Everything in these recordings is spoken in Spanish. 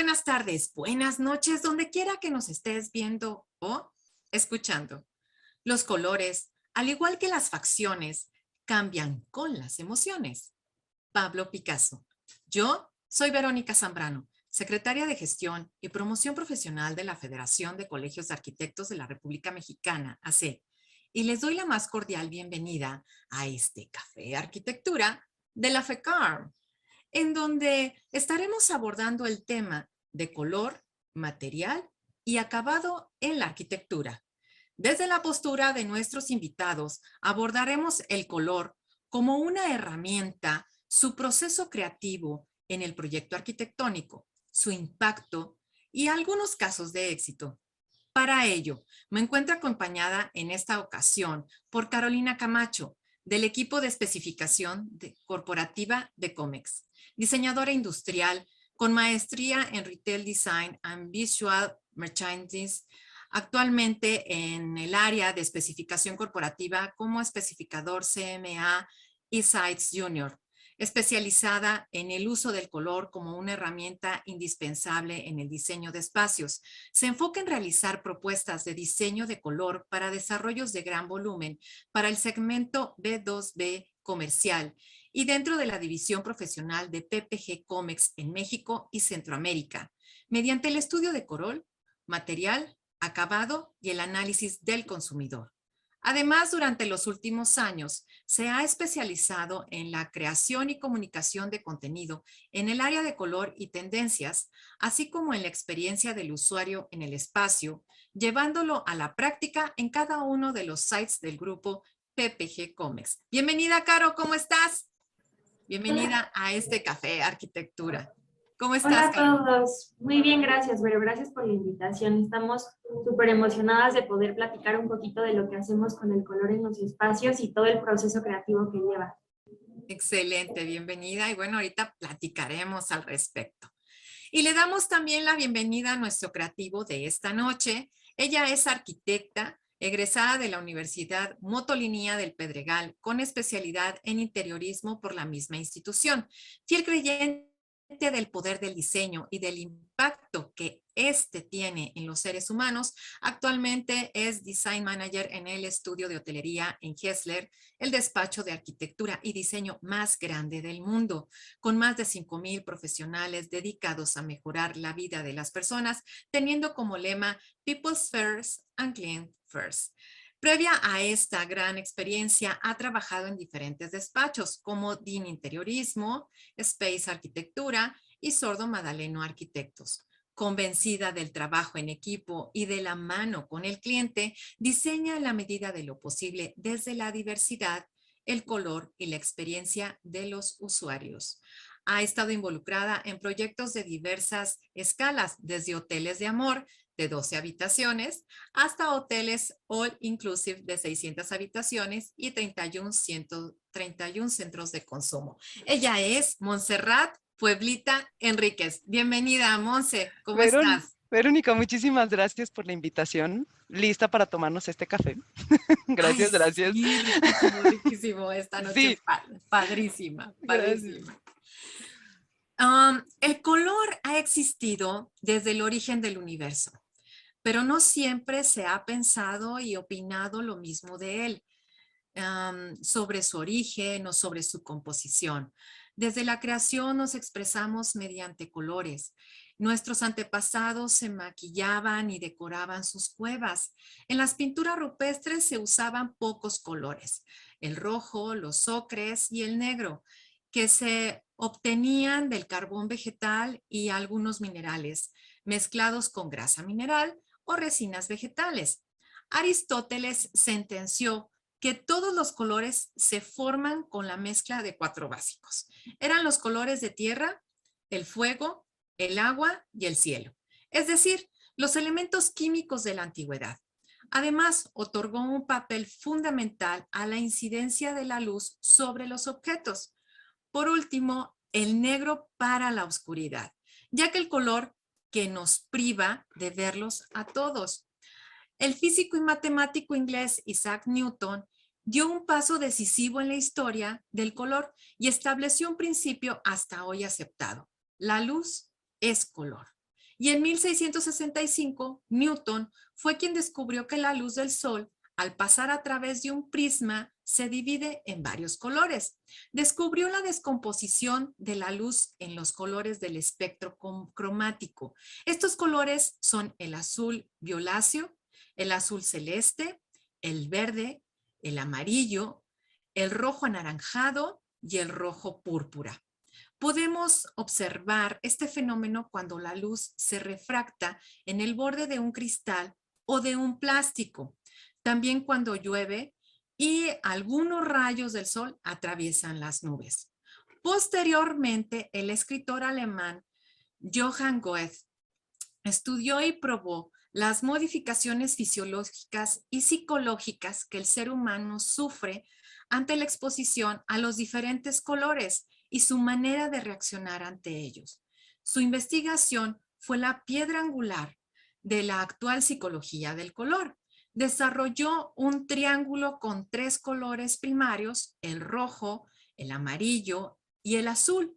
buenas tardes, buenas noches, donde quiera que nos estés viendo o escuchando. Los colores, al igual que las facciones, cambian con las emociones. Pablo Picasso. Yo soy Verónica Zambrano, secretaria de Gestión y Promoción Profesional de la Federación de Colegios de Arquitectos de la República Mexicana, AC, y les doy la más cordial bienvenida a este Café Arquitectura de la FECAR, en donde estaremos abordando el tema de color, material y acabado en la arquitectura. Desde la postura de nuestros invitados, abordaremos el color como una herramienta, su proceso creativo en el proyecto arquitectónico, su impacto y algunos casos de éxito. Para ello, me encuentro acompañada en esta ocasión por Carolina Camacho, del equipo de especificación corporativa de Comex, diseñadora industrial con maestría en Retail Design and Visual Merchandising, actualmente en el área de especificación corporativa como especificador CMA y Sites Junior, especializada en el uso del color como una herramienta indispensable en el diseño de espacios. Se enfoca en realizar propuestas de diseño de color para desarrollos de gran volumen para el segmento B2B comercial y dentro de la división profesional de PPG Comex en México y Centroamérica, mediante el estudio de color, material, acabado y el análisis del consumidor. Además, durante los últimos años, se ha especializado en la creación y comunicación de contenido en el área de color y tendencias, así como en la experiencia del usuario en el espacio, llevándolo a la práctica en cada uno de los sites del grupo PPG Comex. Bienvenida, Caro, ¿cómo estás? Hola, Bienvenida a este Café Arquitectura. ¿Cómo estás, hola a Caro? todos. Muy bien, gracias, Vero. Gracias por la invitación. Estamos súper emocionadas de poder platicar un poquito de lo que hacemos con el color en los espacios y todo el proceso creativo que lleva. Excelente, bienvenida. Y bueno, ahorita platicaremos al respecto. Y le damos también la bienvenida a nuestro creativo de esta noche. Ella es arquitecta, egresada de la Universidad Motolinía del Pedregal, con especialidad en interiorismo por la misma institución. Fiel creyente del poder del diseño y del impacto que éste tiene en los seres humanos, actualmente es Design Manager en el estudio de hotelería en Hessler, el despacho de arquitectura y diseño más grande del mundo, con más de 5,000 profesionales dedicados a mejorar la vida de las personas, teniendo como lema People's First and Client First. Previa a esta gran experiencia, ha trabajado en diferentes despachos como DIN Interiorismo, Space Arquitectura y Sordo Madaleno Arquitectos. Convencida del trabajo en equipo y de la mano con el cliente, diseña en la medida de lo posible desde la diversidad, el color y la experiencia de los usuarios. Ha estado involucrada en proyectos de diversas escalas, desde hoteles de amor de 12 habitaciones hasta hoteles all inclusive de 600 habitaciones y 31 centros de consumo. Ella es Montserrat Pueblita Enríquez. Bienvenida, Monse. ¿Cómo estás? Verónica, muchísimas gracias por la invitación. Lista para tomarnos este café. Ay, Gracias, gracias. sí, riquísimo, riquísimo. Esta noche Sí, padrísima, gracias. padrísima. El color ha existido desde el origen del universo, pero no siempre se ha pensado y opinado lo mismo de él, sobre su origen o sobre su composición. Desde la creación nos expresamos mediante colores. Nuestros antepasados se maquillaban y decoraban sus cuevas. En las pinturas rupestres se usaban pocos colores, el rojo, los ocres y el negro, que se obtenían del carbón vegetal y algunos minerales, mezclados con grasa mineral o resinas vegetales. Aristóteles sentenció que todos los colores se forman con la mezcla de 4 básicos. Eran los colores de tierra, el fuego, el agua y el cielo. Es decir, los elementos químicos de la antigüedad. Además, otorgó un papel fundamental a la incidencia de la luz sobre los objetos. Por último, el negro para la oscuridad, ya que el color que nos priva de verlos a todos. El físico y matemático inglés Isaac Newton dio un paso decisivo en la historia del color y estableció un principio hasta hoy aceptado. La luz es color. Y en 1665, Newton fue quien descubrió que la luz del sol, al pasar a través de un prisma, se divide en varios colores. Descubrió la descomposición de la luz en los colores del espectro cromático. Estos colores son el azul violáceo, el azul celeste, el verde, el amarillo, el rojo anaranjado y el rojo púrpura. Podemos observar este fenómeno cuando la luz se refracta en el borde de un cristal o de un plástico. También cuando llueve y algunos rayos del sol atraviesan las nubes. Posteriormente, el escritor alemán Johann Goethe estudió y probó las modificaciones fisiológicas y psicológicas que el ser humano sufre ante la exposición a los diferentes colores y su manera de reaccionar ante ellos. Su investigación fue la piedra angular de la actual psicología del color. Desarrolló un triángulo con 3 colores primarios, el rojo, el amarillo y el azul,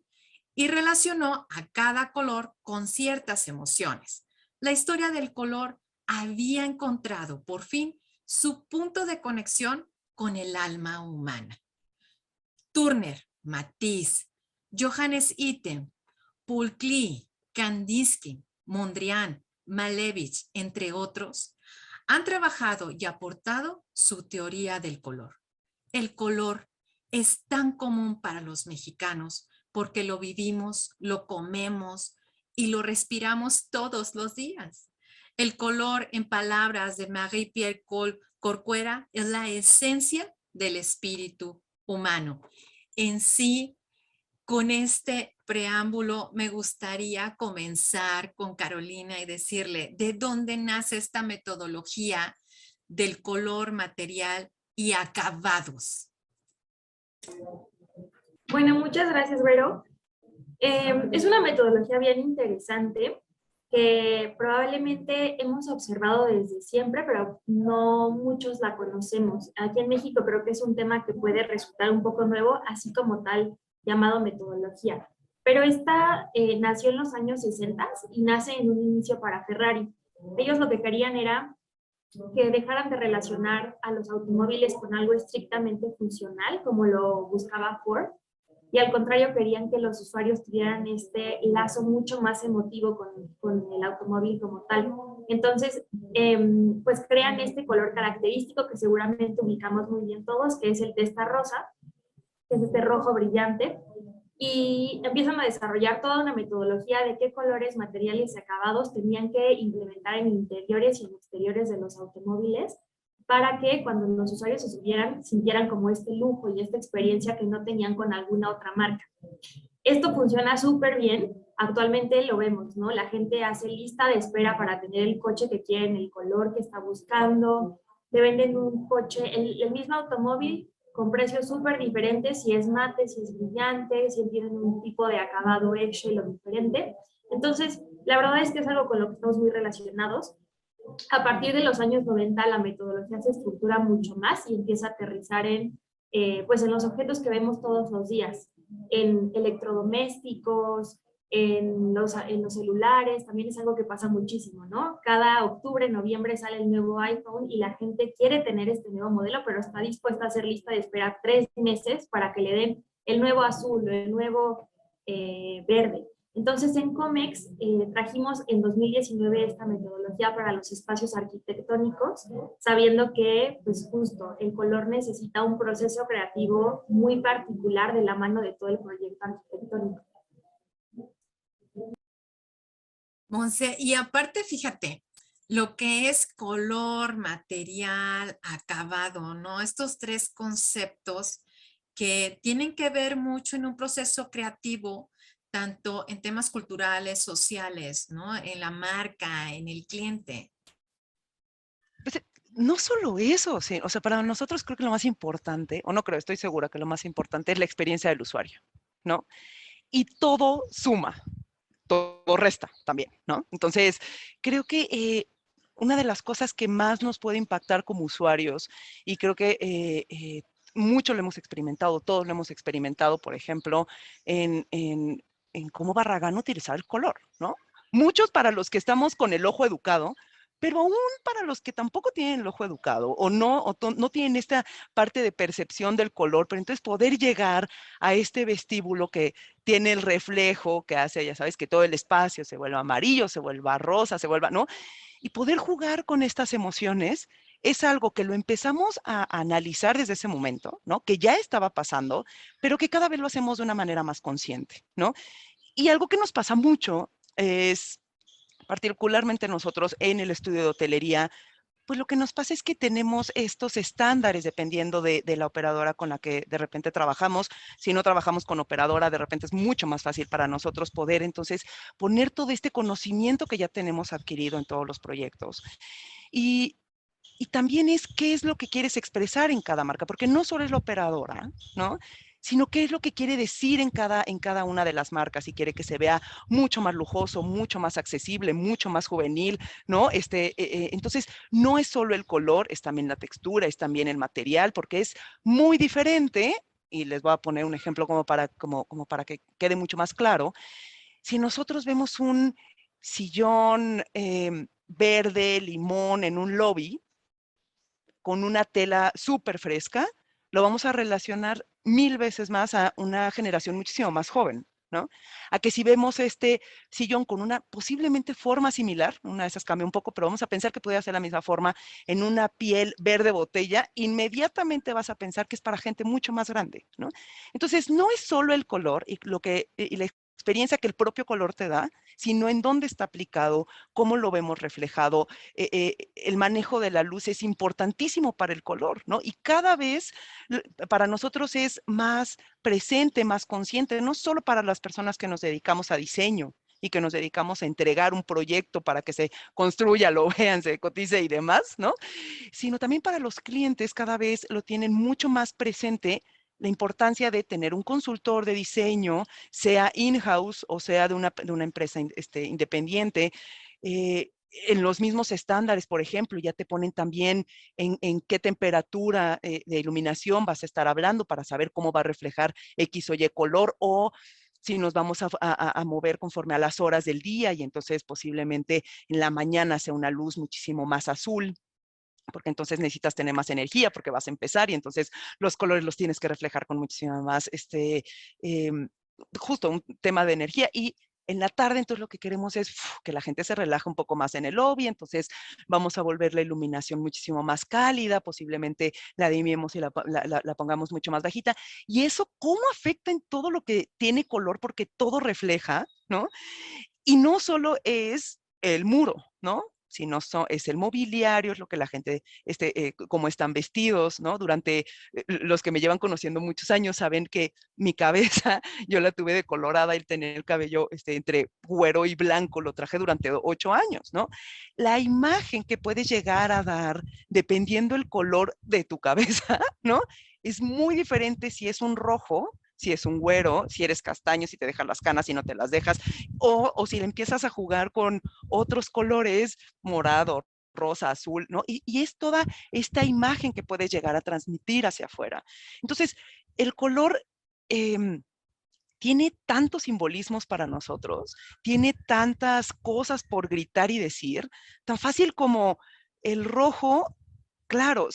y relacionó a cada color con ciertas emociones. La historia del color había encontrado por fin su punto de conexión con el alma humana. Turner, Matisse, Johannes Itten, Paul Klee, Kandinsky, Mondrian, Malevich, entre otros, han trabajado y aportado su teoría del color. El color es tan común para los mexicanos porque lo vivimos, lo comemos y lo respiramos todos los días. El color, en palabras de Marie-Pierre Corcuera, es la esencia del espíritu humano. En sí, con este preámbulo, me gustaría comenzar con Carolina y decirle de dónde nace esta metodología del color, material y acabados. Bueno, muchas gracias, Vero. Es una metodología bien interesante que probablemente hemos observado desde siempre, pero no muchos la conocemos. Aquí en México creo que es un tema que puede resultar un poco nuevo, así como tal llamado metodología. Pero esta nació en los años 60 y nace en un inicio para Ferrari. Ellos lo que querían era que dejaran de relacionar a los automóviles con algo estrictamente funcional, como lo buscaba Ford, y al contrario querían que los usuarios tuvieran este lazo mucho más emotivo con el automóvil como tal. Entonces, pues crean este color característico que seguramente ubicamos muy bien todos, que es el testa rosa, que es este rojo brillante, y empiezan a desarrollar toda una metodología de qué colores, materiales y acabados tenían que implementar en interiores y en exteriores de los automóviles para que cuando los usuarios se subieran, sintieran como este lujo y esta experiencia que no tenían con alguna otra marca. Esto funciona súper bien, actualmente lo vemos, ¿no? La gente hace lista de espera para tener el coche que quieren, el color que está buscando, te venden un coche, el mismo automóvil con precios súper diferentes, si es mate, si es brillante, si tienen un tipo de acabado eggshell o diferente. Entonces, la verdad es que es algo con lo que estamos muy relacionados. A partir de los años 90 la metodología se estructura mucho más y empieza a aterrizar pues en los objetos que vemos todos los días, en electrodomésticos, en los celulares, también es algo que pasa muchísimo, ¿no? Cada octubre, noviembre sale el nuevo iPhone y la gente quiere tener este nuevo modelo, pero está dispuesta a hacer lista de espera 3 meses para que le den el nuevo azul o el nuevo verde. Entonces, en COMEX trajimos en 2019 esta metodología para los espacios arquitectónicos, sabiendo que, pues justo, el color necesita un proceso creativo muy particular de la mano de todo el proyecto arquitectónico. Monse, y aparte, fíjate, lo que es color, material, acabado, ¿no? Estos 3 conceptos que tienen que ver mucho en un proceso creativo, tanto en temas culturales, sociales, ¿no? En la marca, en el cliente. Pues, no solo eso, sí, o sea, para nosotros creo que lo más importante, o no creo, estoy segura que lo más importante es la experiencia del usuario, ¿no? Y todo suma, todo resta también, ¿no? Entonces, creo que una de las cosas que más nos puede impactar como usuarios, y creo que mucho lo hemos experimentado, todos lo hemos experimentado, por ejemplo, en cómo Barragán utilizar el color, ¿no? Muchos para los que estamos con el ojo educado, pero aún para los que tampoco tienen el ojo educado no tienen esta parte de percepción del color, pero entonces poder llegar a este vestíbulo que tiene el reflejo que hace, ya sabes, que todo el espacio se vuelva amarillo, se vuelva rosa, se vuelva, ¿no? Y poder jugar con estas emociones es algo que lo empezamos a analizar desde ese momento, ¿no? Que ya estaba pasando, pero que cada vez lo hacemos de una manera más consciente, ¿no? Y algo que nos pasa mucho es, particularmente nosotros en el estudio de hotelería, pues lo que nos pasa es que tenemos estos estándares dependiendo de la operadora con la que de repente trabajamos. Si no trabajamos con operadora, de repente es mucho más fácil para nosotros poder entonces poner todo este conocimiento que ya tenemos adquirido en todos los proyectos. Y, y también es qué es lo que quieres expresar en cada marca, porque no solo es la operadora, ¿no? Sino qué es lo que quiere decir en cada una de las marcas, y quiere que se vea mucho más lujoso, mucho más accesible, mucho más juvenil, ¿no? Entonces, no es solo el color, es también la textura, es también el material, porque es muy diferente, y les voy a poner un ejemplo como para que quede mucho más claro. Si nosotros vemos un sillón verde, limón en un lobby, con una tela súper fresca, lo vamos a relacionar 1000 veces más a una generación muchísimo más joven, ¿no? A que si vemos este sillón con una posiblemente forma similar, una de esas cambia un poco, pero vamos a pensar que podría ser la misma forma en una piel verde botella, inmediatamente vas a pensar que es para gente mucho más grande, ¿no? Entonces, no es solo el color y la experiencia que el propio color te da, sino en dónde está aplicado, cómo lo vemos reflejado. El manejo de la luz es importantísimo para el color, ¿no? Y cada vez para nosotros es más presente, más consciente, no solo para las personas que nos dedicamos a diseño y que nos dedicamos a entregar un proyecto para que se construya, lo vean, se cotice y demás, ¿no? Sino también para los clientes cada vez lo tienen mucho más presente, la importancia de tener un consultor de diseño, sea in-house o sea de una empresa independiente, en los mismos estándares, por ejemplo, ya te ponen también en qué temperatura de iluminación vas a estar hablando para saber cómo va a reflejar X o Y color, o si nos vamos a mover conforme a las horas del día, y entonces posiblemente en la mañana sea una luz muchísimo más azul, porque entonces necesitas tener más energía porque vas a empezar, y entonces los colores los tienes que reflejar con muchísima más, eh, justo un tema de energía. Y en la tarde, entonces lo que queremos es que la gente se relaje un poco más en el lobby, entonces vamos a volver la iluminación muchísimo más cálida, posiblemente la dimiemos y la pongamos mucho más bajita. Y eso, ¿cómo afecta en todo lo que tiene color? Porque todo refleja, ¿no? Y no solo es el muro, ¿no? Sino es el mobiliario, es lo que la gente, cómo están vestidos, ¿no? Durante los que me llevan conociendo muchos años saben que mi cabeza, yo la tuve decolorada, y tener el cabello entre güero y blanco, lo traje durante 8 años, ¿no? La imagen que puedes llegar a dar, dependiendo el color de tu cabeza, ¿no? Es muy diferente si es un rojo, si es un güero, si eres castaño, si te dejas las canas y no te las dejas, o si le empiezas a jugar con otros colores, morado, rosa, azul, ¿no? Y es toda esta imagen que puedes llegar a transmitir hacia afuera. Entonces, el color tiene tantos simbolismos para nosotros, tiene tantas cosas por gritar y decir, tan fácil como el rojo. Claro,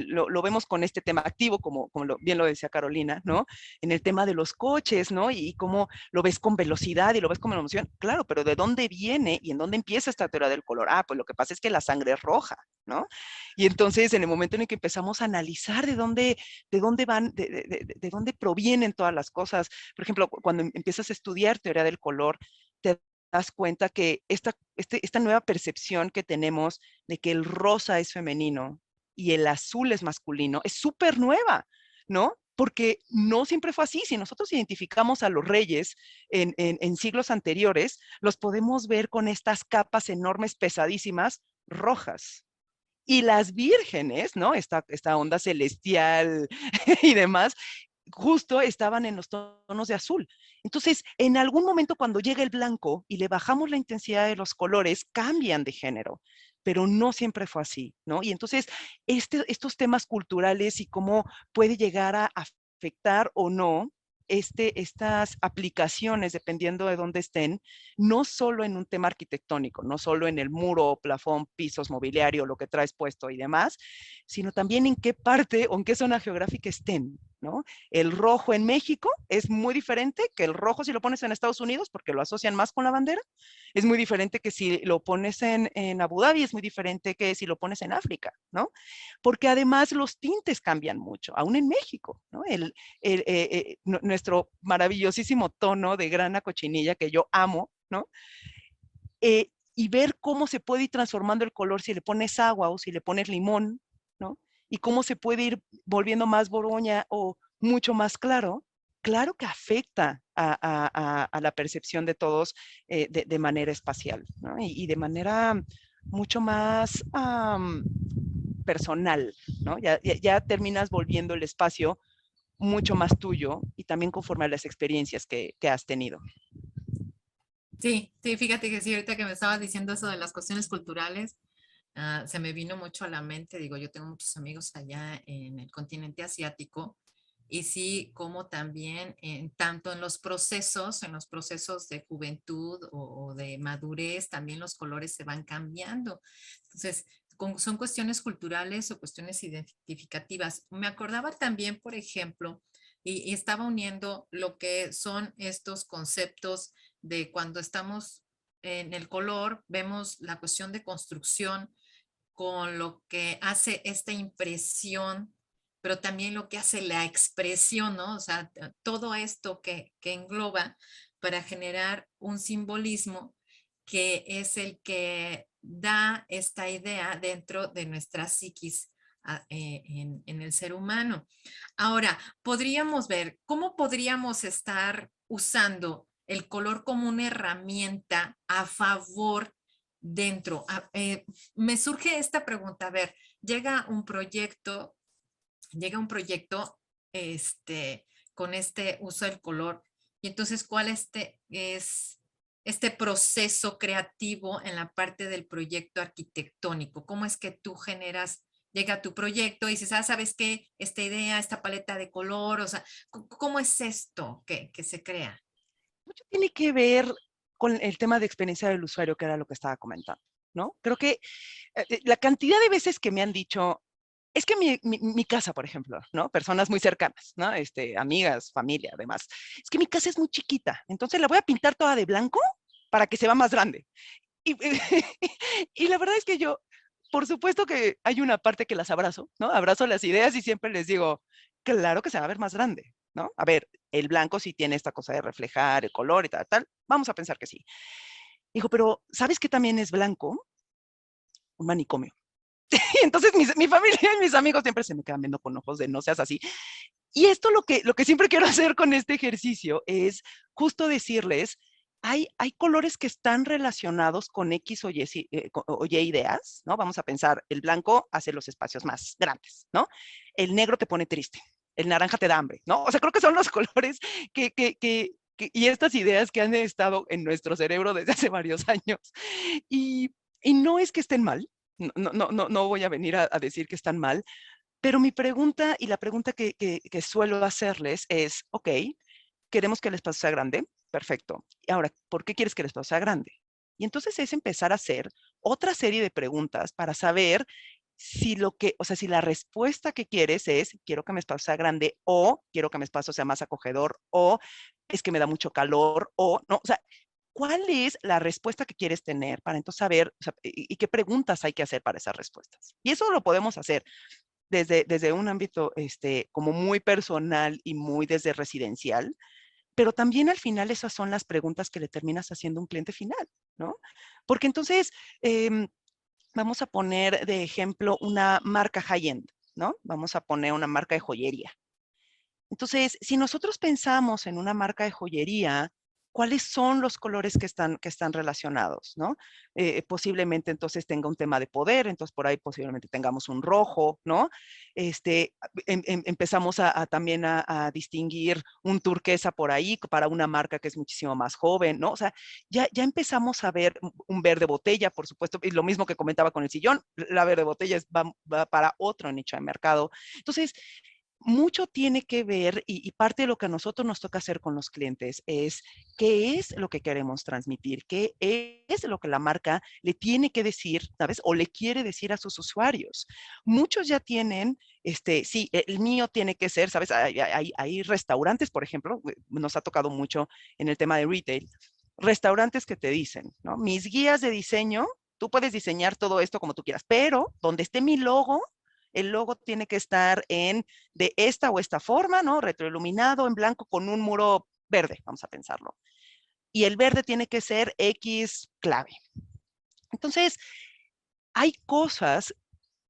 lo vemos con este tema activo, como bien lo decía Carolina, ¿no? En el tema de los coches, ¿no? Y cómo lo ves con velocidad y lo ves con emoción. Claro, pero ¿de dónde viene y en dónde empieza esta teoría del color? Ah, pues lo que pasa es que la sangre es roja, ¿no? Y entonces, en el momento en el que empezamos a analizar de dónde van, de dónde provienen todas las cosas, por ejemplo, cuando empiezas a estudiar teoría del color, te das cuenta que esta nueva percepción que tenemos de que el rosa es femenino y el azul es masculino es súper nueva, ¿no? Porque no siempre fue así. Si nosotros identificamos a los reyes en siglos anteriores, los podemos ver con estas capas enormes, pesadísimas, rojas. Y las vírgenes, ¿no? Esta onda celestial y demás, justo estaban en los tonos de azul. Entonces, en algún momento cuando llega el blanco y le bajamos la intensidad de los colores, cambian de género, pero no siempre fue así, ¿no? Y entonces, estos temas culturales y cómo puede llegar a afectar o no estas aplicaciones, dependiendo de dónde estén, no solo en un tema arquitectónico, no solo en el muro, plafón, pisos, mobiliario, lo que traes puesto y demás, sino también en qué parte o en qué zona geográfica estén, ¿no? El rojo en México es muy diferente que el rojo si lo pones en Estados Unidos, porque lo asocian más con la bandera. Es muy diferente que si lo pones en Abu Dhabi, es muy diferente que si lo pones en África, ¿no? Porque además los tintes cambian mucho, aún en México, ¿no? Nuestro maravillosísimo tono de grana cochinilla que yo amo, ¿no? Y ver cómo se puede ir transformando el color si le pones agua o si le pones limón, ¿no? Y cómo se puede ir volviendo más borgoña o mucho más claro, claro que afecta a la percepción de todos de manera espacial, ¿no? Y de manera mucho más personal, ¿no? Ya terminas volviendo el espacio mucho más tuyo y también conforme a las experiencias que has tenido. Sí, sí, fíjate que sí, ahorita que me estabas diciendo eso de las cuestiones culturales, se me vino mucho a la mente, digo, yo tengo muchos amigos allá en el continente asiático y sí, como también tanto en los procesos de juventud o de madurez, también los colores se van cambiando. Entonces, son cuestiones culturales o cuestiones identificativas. Me acordaba también, por ejemplo, y estaba uniendo lo que son estos conceptos de cuando estamos en el color, vemos la cuestión de construcción con lo que hace esta impresión, pero también lo que hace la expresión, ¿no? O sea, todo esto que engloba para generar un simbolismo que es el que da esta idea dentro de nuestra psiquis en el ser humano. Ahora, podríamos ver cómo podríamos estar usando el color como una herramienta a favor dentro. Me surge esta pregunta, a ver, llega un proyecto con este uso del color y entonces ¿cuál es este proceso creativo en la parte del proyecto arquitectónico? ¿Cómo es que tú llega tu proyecto y dices, ¿sabes qué? Esta idea, esta paleta de color, o sea, ¿cómo es esto que se crea? Mucho tiene que ver con el tema de experiencia del usuario, que era lo que estaba comentando, ¿no? Creo que la cantidad de veces que me han dicho, es que mi casa, por ejemplo, ¿no? Personas muy cercanas, ¿no? Amigas, familia, además. Es que mi casa es muy chiquita, entonces la voy a pintar toda de blanco para que se vea más grande. Y, y la verdad es que yo, por supuesto que hay una parte que las abrazo, ¿no? Abrazo las ideas y siempre les digo, claro que se va a ver más grande, ¿no? A ver, el blanco sí tiene esta cosa de reflejar el color y tal, tal. Vamos a pensar que sí. Dijo, pero ¿sabes qué también es blanco? Un manicomio. Y entonces mi familia y mis amigos siempre se me quedan viendo con ojos de no seas así. Y esto lo que siempre quiero hacer con este ejercicio es justo decirles, hay colores que están relacionados con X o Y ideas, ¿no? Vamos a pensar, el blanco hace los espacios más grandes, ¿no? El negro te pone triste, el naranja te da hambre, ¿no? O sea, creo que son los colores y estas ideas que han estado en nuestro cerebro desde hace varios años. Y, y no es que estén mal, no voy a venir a decir que están mal, pero mi pregunta y la pregunta que suelo hacerles es, ok, queremos que el espacio sea grande, perfecto. Y ahora, ¿por qué quieres que el espacio sea grande? Y entonces es empezar a hacer otra serie de preguntas para saber si si la respuesta que quieres es, quiero que mi espacio sea grande o quiero que mi espacio sea más acogedor o es que me da mucho calor o no, o sea, ¿cuál es la respuesta que quieres tener para entonces saber o sea, y qué preguntas hay que hacer para esas respuestas? Y eso lo podemos hacer desde un ámbito como muy personal y muy desde residencial, pero también al final esas son las preguntas que le terminas haciendo a un cliente final, ¿no? Porque entonces, vamos a poner de ejemplo una marca high-end, ¿no? Vamos a poner una marca de joyería. Entonces, si nosotros pensamos en una marca de joyería, ¿cuáles son los colores que están relacionados, no? Posiblemente entonces tenga un tema de poder, entonces por ahí posiblemente tengamos un rojo, ¿no? Empezamos también a distinguir un turquesa por ahí para una marca que es muchísimo más joven, ¿no? O sea, ya empezamos a ver un verde botella, por supuesto, y lo mismo que comentaba con el sillón, la verde botella va para otro nicho de mercado. Entonces, mucho tiene que ver, y parte de lo que a nosotros nos toca hacer con los clientes es qué es lo que queremos transmitir, qué es lo que la marca le tiene que decir, ¿sabes? O le quiere decir a sus usuarios. Muchos ya tienen, sí, el mío tiene que ser, ¿sabes? Hay restaurantes, por ejemplo, nos ha tocado mucho en el tema de retail, restaurantes que te dicen, ¿no? Mis guías de diseño, tú puedes diseñar todo esto como tú quieras, pero donde esté mi logo, el logo tiene que estar de esta o esta forma, ¿no? Retroiluminado en blanco con un muro verde, vamos a pensarlo. Y el verde tiene que ser X clave. Entonces, hay cosas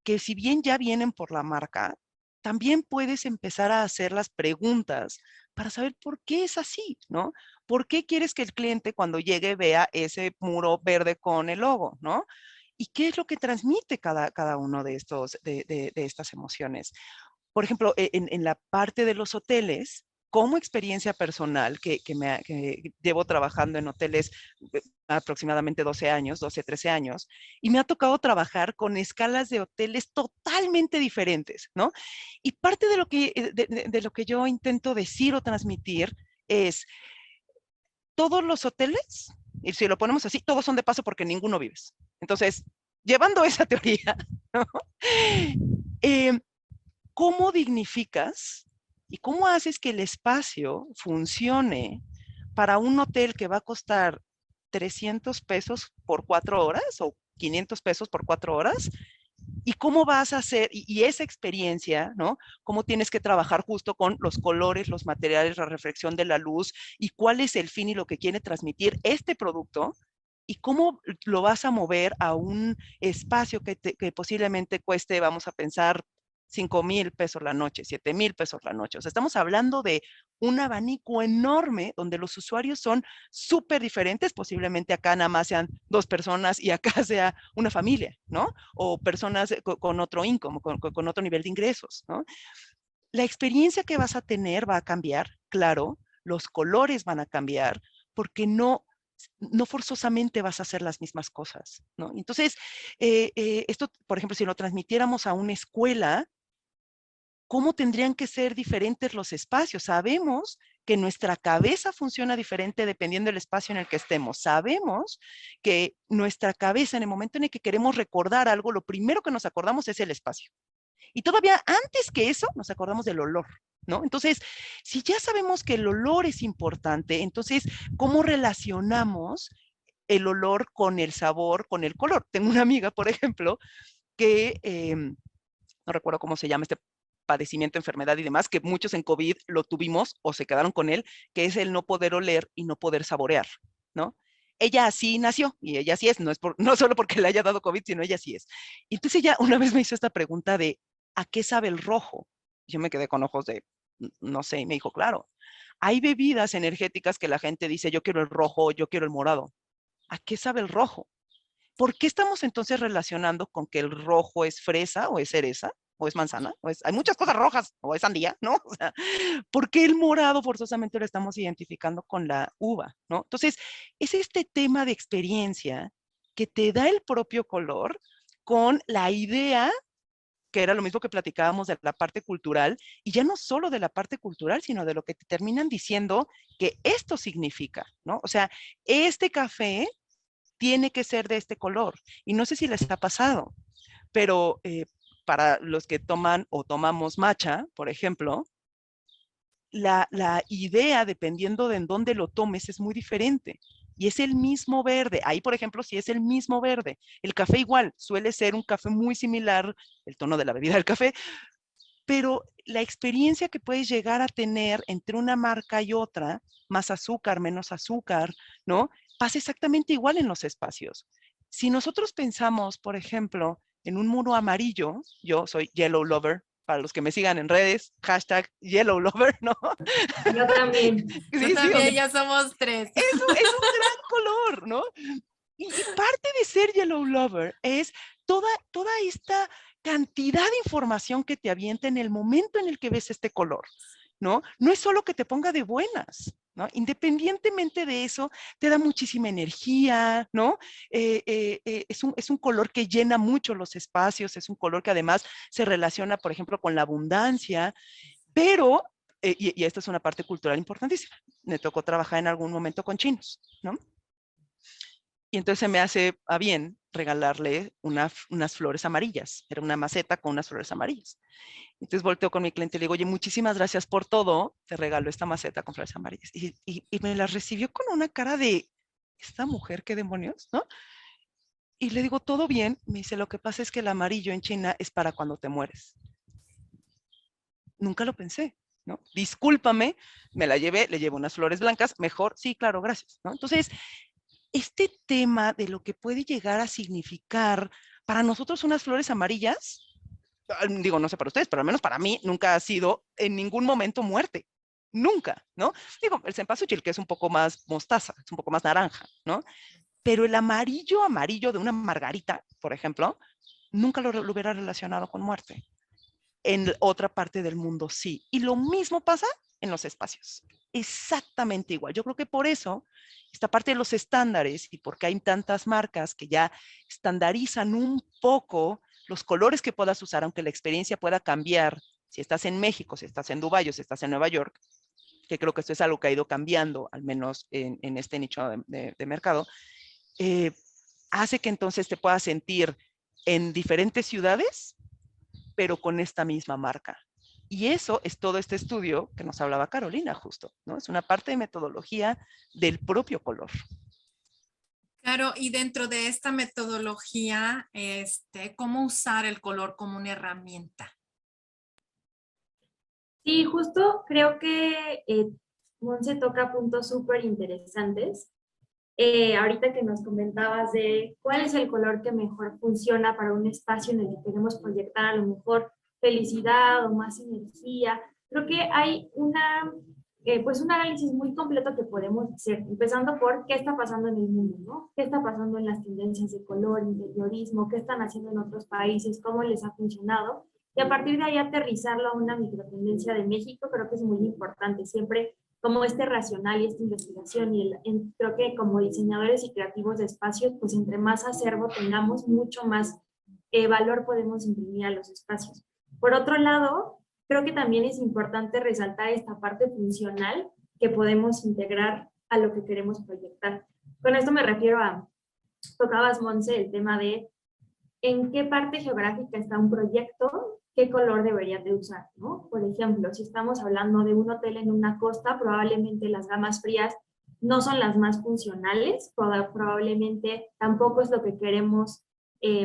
que si bien ya vienen por la marca, también puedes empezar a hacer las preguntas para saber por qué es así, ¿no? ¿Por qué quieres que el cliente cuando llegue vea ese muro verde con el logo, ¿no? ¿Y qué es lo que transmite cada uno de estas emociones? Por ejemplo, en la parte de los hoteles, como experiencia personal, que llevo trabajando en hoteles aproximadamente 12 años, 12, 13 años, y me ha tocado trabajar con escalas de hoteles totalmente diferentes, ¿no? Y parte de lo que yo intento decir o transmitir es, todos los hoteles, y si lo ponemos así, todos son de paso porque ninguno vives. Entonces, llevando esa teoría, ¿no? Eh, ¿Cómo dignificas y cómo haces que el espacio funcione para un hotel que va a costar 300 pesos por 4 horas o 500 pesos por 4 horas? ¿Y cómo vas a hacer, y esa experiencia, ¿no? Cómo tienes que trabajar justo con los colores, los materiales, la reflexión de la luz, y cuál es el fin y lo que quiere transmitir este producto, y cómo lo vas a mover a un espacio que posiblemente cueste, vamos a pensar, 5,000 pesos la noche, 7,000 pesos la noche. O sea, estamos hablando de un abanico enorme donde los usuarios son súper diferentes. Posiblemente acá nada más sean 2 personas y acá sea una familia, ¿no? O personas con otro income, con otro nivel de ingresos, ¿no? La experiencia que vas a tener va a cambiar, claro, los colores van a cambiar, porque no forzosamente vas a hacer las mismas cosas, ¿no? Entonces, esto, por ejemplo, si lo transmitiéramos a una escuela, ¿cómo tendrían que ser diferentes los espacios? Sabemos que nuestra cabeza funciona diferente dependiendo del espacio en el que estemos. Sabemos que nuestra cabeza, en el momento en el que queremos recordar algo, lo primero que nos acordamos es el espacio. Y todavía antes que eso, nos acordamos del olor, ¿no? Entonces, si ya sabemos que el olor es importante, entonces, ¿cómo relacionamos el olor con el sabor, con el color? Tengo una amiga, por ejemplo, que no recuerdo cómo se llama este padecimiento, enfermedad y demás, que muchos en COVID lo tuvimos o se quedaron con él, que es el no poder oler y no poder saborear, ¿no? Ella así nació y ella así es, no solo porque le haya dado COVID, sino ella así es. Y entonces ella una vez me hizo esta pregunta de, ¿a qué sabe el rojo? Yo me quedé con ojos de, no sé, y me dijo, claro, hay bebidas energéticas que la gente dice, yo quiero el rojo, yo quiero el morado. ¿A qué sabe el rojo? ¿Por qué estamos entonces relacionando con que el rojo es fresa o es cereza o es manzana? Hay muchas cosas rojas o es sandía, ¿no? O sea, ¿por qué el morado forzosamente lo estamos identificando con la uva, ¿no? Entonces, es este tema de experiencia que te da el propio color con la idea, que era lo mismo que platicábamos de la parte cultural, y ya no solo de la parte cultural, sino de lo que te terminan diciendo que esto significa, ¿no? O sea, este café tiene que ser de este color. Y no sé si les ha pasado, pero para los que toman o tomamos matcha, por ejemplo, la idea, dependiendo de en dónde lo tomes, es muy diferente. Y es el mismo verde. Ahí, por ejemplo, sí es el mismo verde. El café igual, suele ser un café muy similar, el tono de la bebida del café, pero la experiencia que puedes llegar a tener entre una marca y otra, más azúcar, menos azúcar, ¿no? Pasa exactamente igual en los espacios. Si nosotros pensamos, por ejemplo, en un muro amarillo, yo soy Yellow Lover, para los que me sigan en redes, hashtag Yellow Lover, ¿no? Yo también. Yo Sí, sí, también, ya somos 3. eso es un gran color, ¿no? Y parte de ser Yellow Lover es toda esta cantidad de información que te avienta en el momento en el que ves este color, ¿no? No es solo que te ponga de buenas, ¿no? Independientemente de eso, te da muchísima energía, ¿no? Es un color que llena mucho los espacios, es un color que además se relaciona, por ejemplo, con la abundancia. Pero, y esta es una parte cultural importantísima, me tocó trabajar en algún momento con chinos, ¿no? Y entonces se me hace a bien regalarle unas flores amarillas. Era una maceta con unas flores amarillas. Entonces volteo con mi cliente y le digo, oye, muchísimas gracias por todo. Te regalo esta maceta con flores amarillas. Y me las recibió con una cara de, ¿esta mujer qué demonios? ¿No? Y le digo, ¿todo bien? Me dice, lo que pasa es que el amarillo en China es para cuando te mueres. Nunca lo pensé, ¿no? Discúlpame, me la llevé, le llevo unas flores blancas, mejor, sí, claro, gracias, ¿no? Entonces, este tema de lo que puede llegar a significar para nosotros unas flores amarillas, digo, no sé para ustedes, pero al menos para mí nunca ha sido en ningún momento muerte. Nunca, ¿no? Digo, el cempasúchil, que es un poco más mostaza, es un poco más naranja, ¿no? Pero el amarillo, amarillo de una margarita, por ejemplo, nunca lo hubiera relacionado con muerte. En otra parte del mundo sí. Y lo mismo pasa en los espacios. Exactamente igual. Yo creo que por eso, esta parte de los estándares y porque hay tantas marcas que ya estandarizan un poco los colores que puedas usar, aunque la experiencia pueda cambiar, si estás en México, si estás en Dubái o si estás en Nueva York, que creo que esto es algo que ha ido cambiando, al menos en este nicho de mercado, hace que entonces te puedas sentir en diferentes ciudades, pero con esta misma marca. Y eso es todo este estudio que nos hablaba Carolina justo, ¿no? Es una parte de metodología del propio color. Claro, y dentro de esta metodología, ¿cómo usar el color como una herramienta? Sí, justo creo que Monse toca puntos súper interesantes. Ahorita que nos comentabas de cuál es el color que mejor funciona para un espacio en el que queremos proyectar a lo mejor felicidad o más energía, creo que hay pues un análisis muy completo que podemos hacer, empezando por qué está pasando en el mundo, ¿no? ¿Qué está pasando en las tendencias de color, interiorismo? ¿Qué están haciendo en otros países? ¿Cómo les ha funcionado? Y a partir de ahí aterrizarlo a una microtendencia de México, creo que es muy importante. Siempre como este racional y esta investigación creo que como diseñadores y creativos de espacios, pues entre más acervo tengamos, mucho más valor podemos imprimir a los espacios. Por otro lado, creo que también es importante resaltar esta parte funcional que podemos integrar a lo que queremos proyectar. Con esto me refiero a, tocabas, Monse, el tema de en qué parte geográfica está un proyecto, qué color debería de usar, ¿no? Por ejemplo, si estamos hablando de un hotel en una costa, probablemente las gamas frías no son las más funcionales, probablemente tampoco es lo que queremos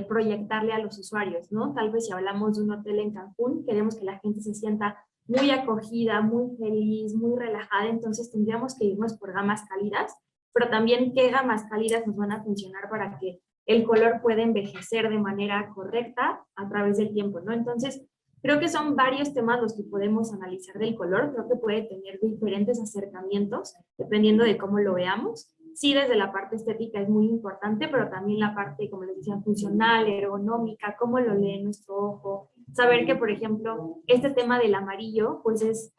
proyectarle a los usuarios, ¿no? Tal vez si hablamos de un hotel en Cancún, queremos que la gente se sienta muy acogida, muy feliz, muy relajada, entonces tendríamos que irnos por gamas cálidas, pero también qué gamas cálidas nos van a funcionar para que el color puede envejecer de manera correcta a través del tiempo, ¿no? Entonces, creo que son varios temas los que podemos analizar del color, creo que puede tener diferentes acercamientos dependiendo de cómo lo veamos. Sí, desde la parte estética es muy importante, pero también la parte, como les decía, funcional, ergonómica, cómo lo lee nuestro ojo. Saber que, por ejemplo, este tema del amarillo, pues es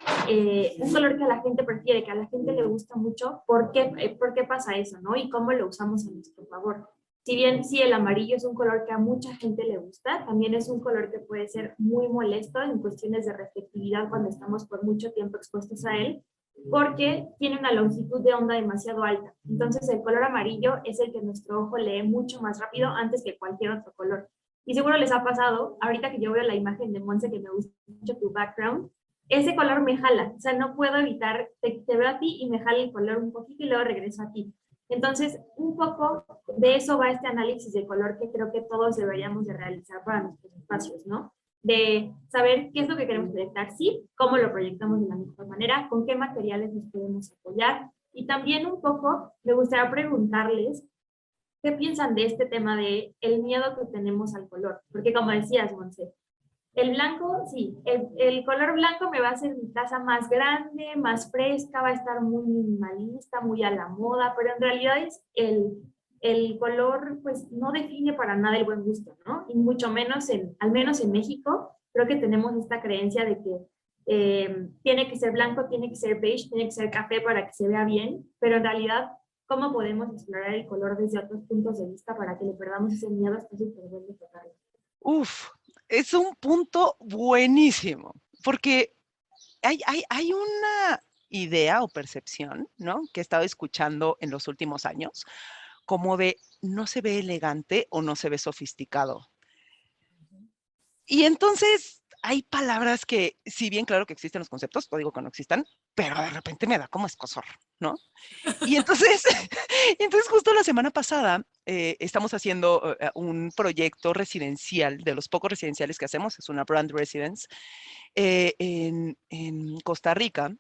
un color que a la gente prefiere, que a la gente le gusta mucho. ¿Por qué pasa eso, no? Y cómo lo usamos a nuestro favor. Si bien sí, el amarillo es un color que a mucha gente le gusta, también es un color que puede ser muy molesto en cuestiones de reflectividad cuando estamos por mucho tiempo expuestos a él, porque tiene una longitud de onda demasiado alta. Entonces el color amarillo es el que nuestro ojo lee mucho más rápido antes que cualquier otro color. Y seguro les ha pasado, ahorita que yo veo la imagen de Monse, que me gusta mucho tu background, ese color me jala, o sea, no puedo evitar, te veo a ti y me jala el color un poquito y luego regreso a ti. Entonces, un poco de eso va este análisis de color que creo que todos deberíamos de realizar para nuestros espacios, ¿no? De saber qué es lo que queremos proyectar, sí, cómo lo proyectamos de la mejor manera, con qué materiales nos podemos apoyar. Y también un poco me gustaría preguntarles qué piensan de este tema de el miedo que tenemos al color. Porque como decías, Monse, el blanco, sí, el color blanco me va a hacer mi casa más grande, más fresca, va a estar muy minimalista, muy a la moda, pero en realidad es el color pues no define para nada el buen gusto, ¿no? Y mucho menos, al menos en México, creo que tenemos esta creencia de que tiene que ser blanco, tiene que ser beige, tiene que ser café para que se vea bien, pero en realidad, ¿cómo podemos explorar el color desde otros puntos de vista para que le perdamos ese miedo? Está súper bueno tocarlo. Uf, es un punto buenísimo, porque hay una idea o percepción, ¿no? Que he estado escuchando en los últimos años, como de no se ve elegante o no se ve sofisticado. Y entonces hay palabras que, si bien claro que existen los conceptos, no digo que no existan, pero de repente me da como escozor, ¿no? Y entonces, y entonces justo la semana pasada estamos haciendo un proyecto residencial, de los pocos residenciales que hacemos, es una brand residence, en Costa Rica.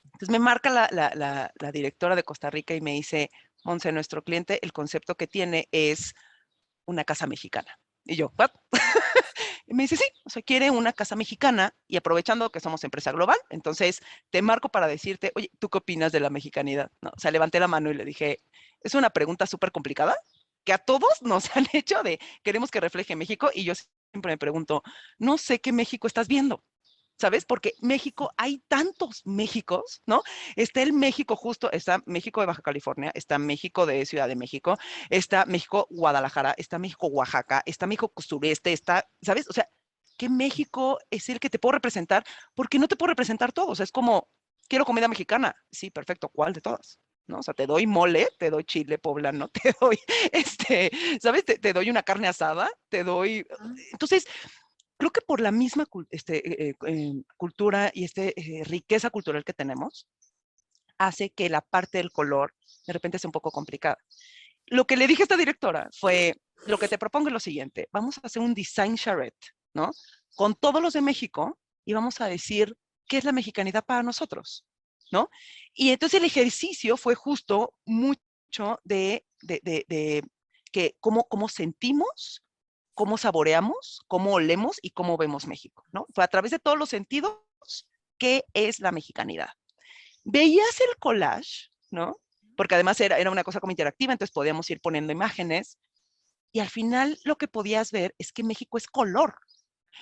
Entonces me marca la directora de Costa Rica y me dice, Monse, nuestro cliente, el concepto que tiene es una casa mexicana. Y yo, ¿what? Y me dice, sí, o sea, quiere una casa mexicana y aprovechando que somos empresa global, entonces te marco para decirte, oye, ¿tú qué opinas de la mexicanidad? ¿No? O sea, levanté la mano y le dije, es una pregunta súper complicada que a todos nos han hecho de queremos que refleje México y yo siempre me pregunto, no sé qué México estás viendo. ¿Sabes? Porque México, hay tantos Méxicos, ¿no? Está el México justo, está México de Baja California, está México de Ciudad de México, está México Guadalajara, está México Oaxaca, está México Sureste, está, ¿sabes? O sea, ¿qué México es el que te puedo representar? Porque no te puedo representar todos. O sea, es como, quiero comida mexicana. Sí, perfecto. ¿Cuál de todas? ¿No? O sea, te doy mole, te doy chile poblano, te doy, ¿sabes? Te doy una carne asada, te doy... Entonces, creo que por la misma cultura y riqueza cultural que tenemos, hace que la parte del color de repente sea un poco complicada. Lo que le dije a esta directora fue, lo que te propongo es lo siguiente, vamos a hacer un design charrette, ¿no? Con todos los de México y vamos a decir qué es la mexicanidad para nosotros, ¿no? Y entonces el ejercicio fue justo mucho de que cómo sentimos, cómo saboreamos, cómo olemos y cómo vemos México, ¿no? Fue a través de todos los sentidos, ¿qué es la mexicanidad? Veías el collage, ¿no? Porque además era una cosa como interactiva, entonces podíamos ir poniendo imágenes y al final lo que podías ver es que México es color.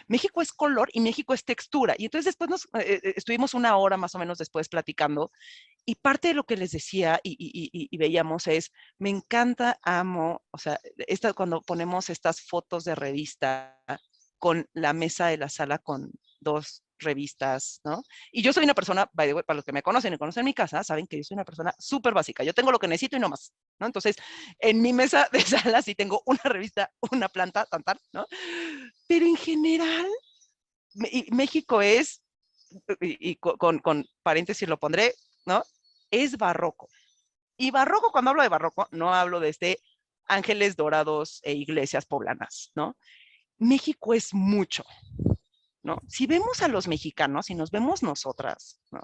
México es color y México es textura. Y entonces después estuvimos una hora más o menos después platicando y parte de lo que les decía y veíamos es, me encanta, amo, o sea, cuando ponemos estas fotos de revista con la mesa de la sala con dos revistas, ¿no? Y yo soy una persona, by the way, para los que me conocen y conocen mi casa, saben que yo soy una persona súper básica. Yo tengo lo que necesito y no más, ¿no? Entonces, en mi mesa de sala sí tengo una revista, una planta, tan, ¿no? Pero en general, México es, y con paréntesis lo pondré, ¿no? Es barroco. Y barroco, cuando hablo de barroco, no hablo de ángeles dorados e iglesias poblanas, ¿no? México es mucho, ¿no? Si vemos a los mexicanos, si nos vemos nosotras, ¿no?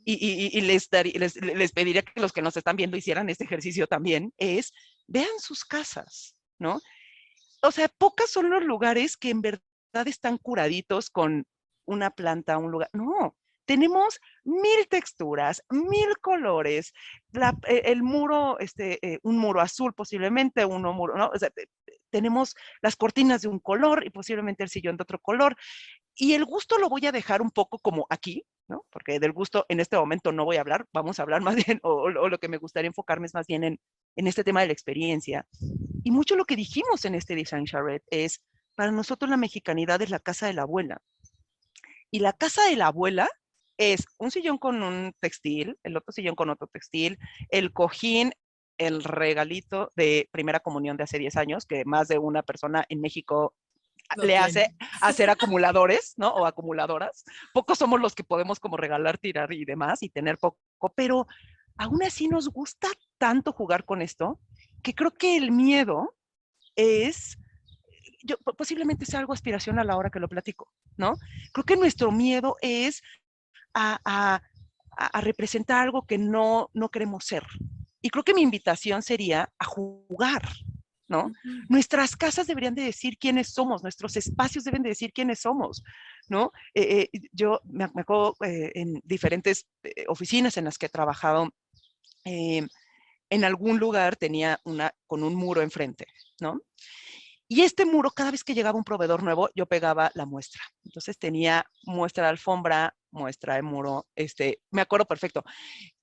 Y les pediría que los que nos están viendo hicieran este ejercicio también, es, vean sus casas, ¿no? O sea, pocas son los lugares que en verdad están curaditos con una planta, un lugar. No, tenemos 1000 texturas, 1000 colores, el muro, un muro azul posiblemente, muro, ¿no? O sea, tenemos las cortinas de un color y posiblemente el sillón de otro color. Y el gusto lo voy a dejar un poco como aquí, ¿no? Porque del gusto en este momento no voy a hablar, vamos a hablar más bien, o lo que me gustaría enfocarme es más bien en este tema de la experiencia. Y mucho lo que dijimos en este Design Charrette es, para nosotros la mexicanidad es la casa de la abuela. Y la casa de la abuela es un sillón con un textil, el otro sillón con otro textil, el cojín, el regalito de primera comunión de hace 10 años, que más de una persona en México le hace hacer acumuladores, ¿no? O acumuladoras. Pocos somos los que podemos como regalar, tirar y demás y tener poco, pero aún así nos gusta tanto jugar con esto que creo que el miedo es, posiblemente sea algo aspiracional ahora que lo platico, ¿no? Creo que nuestro miedo es a representar algo que no queremos ser. Y creo que mi invitación sería a jugar, ¿no? Nuestras casas deberían de decir quiénes somos, nuestros espacios deben de decir quiénes somos, ¿no? Yo me acuerdo en diferentes oficinas en las que he trabajado, en algún lugar tenía con un muro enfrente, ¿no? Y este muro, cada vez que llegaba un proveedor nuevo, yo pegaba la muestra. Entonces tenía muestra de alfombra, muestra de muro, me acuerdo perfecto.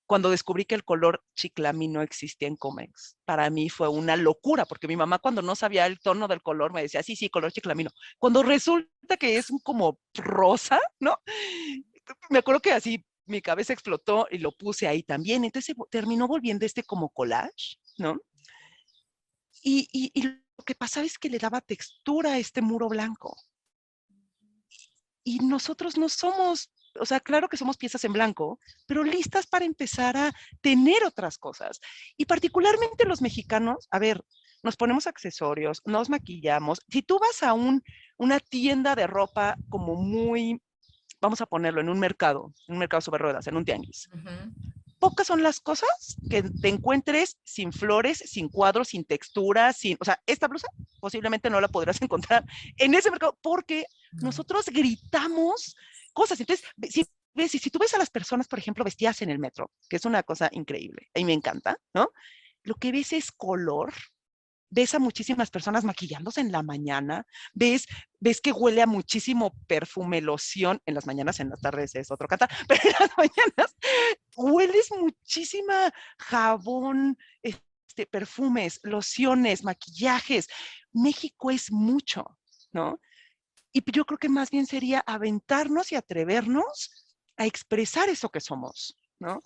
Cuando descubrí que el color chiclamino no existía en Comex, para mí fue una locura, porque mi mamá cuando no sabía el tono del color me decía, sí, color chiclamino. Cuando resulta que es como rosa, ¿no? me acuerdo que así mi cabeza explotó y lo puse ahí también. Entonces terminó volviendo como collage, ¿no? Y lo que pasaba es que le daba textura a este muro blanco. Y nosotros no somos, o sea, claro que somos piezas en blanco, pero listas para empezar a tener otras cosas. Y particularmente los mexicanos, a ver, nos ponemos accesorios, nos maquillamos. Si tú vas a una tienda de ropa como muy, vamos a ponerlo en un mercado sobre ruedas, en un tianguis. Pocas son las cosas que te encuentres sin flores, sin cuadros, sin textura, o sea, esta blusa posiblemente no la podrás encontrar en ese mercado porque nosotros gritamos cosas. Entonces, si tú ves a las personas, por ejemplo, vestidas en el metro, que es una cosa increíble, y me encanta, ¿no? Lo que ves es color, ves a muchísimas personas maquillándose en la mañana, ves que huele a muchísimo perfume, loción, en las mañanas, en las tardes es otro cantar, pero en las mañanas hueles muchísima jabón, perfumes, lociones, maquillajes. México es mucho, ¿no? Y yo creo que más bien sería aventarnos y atrevernos a expresar eso que somos, ¿no?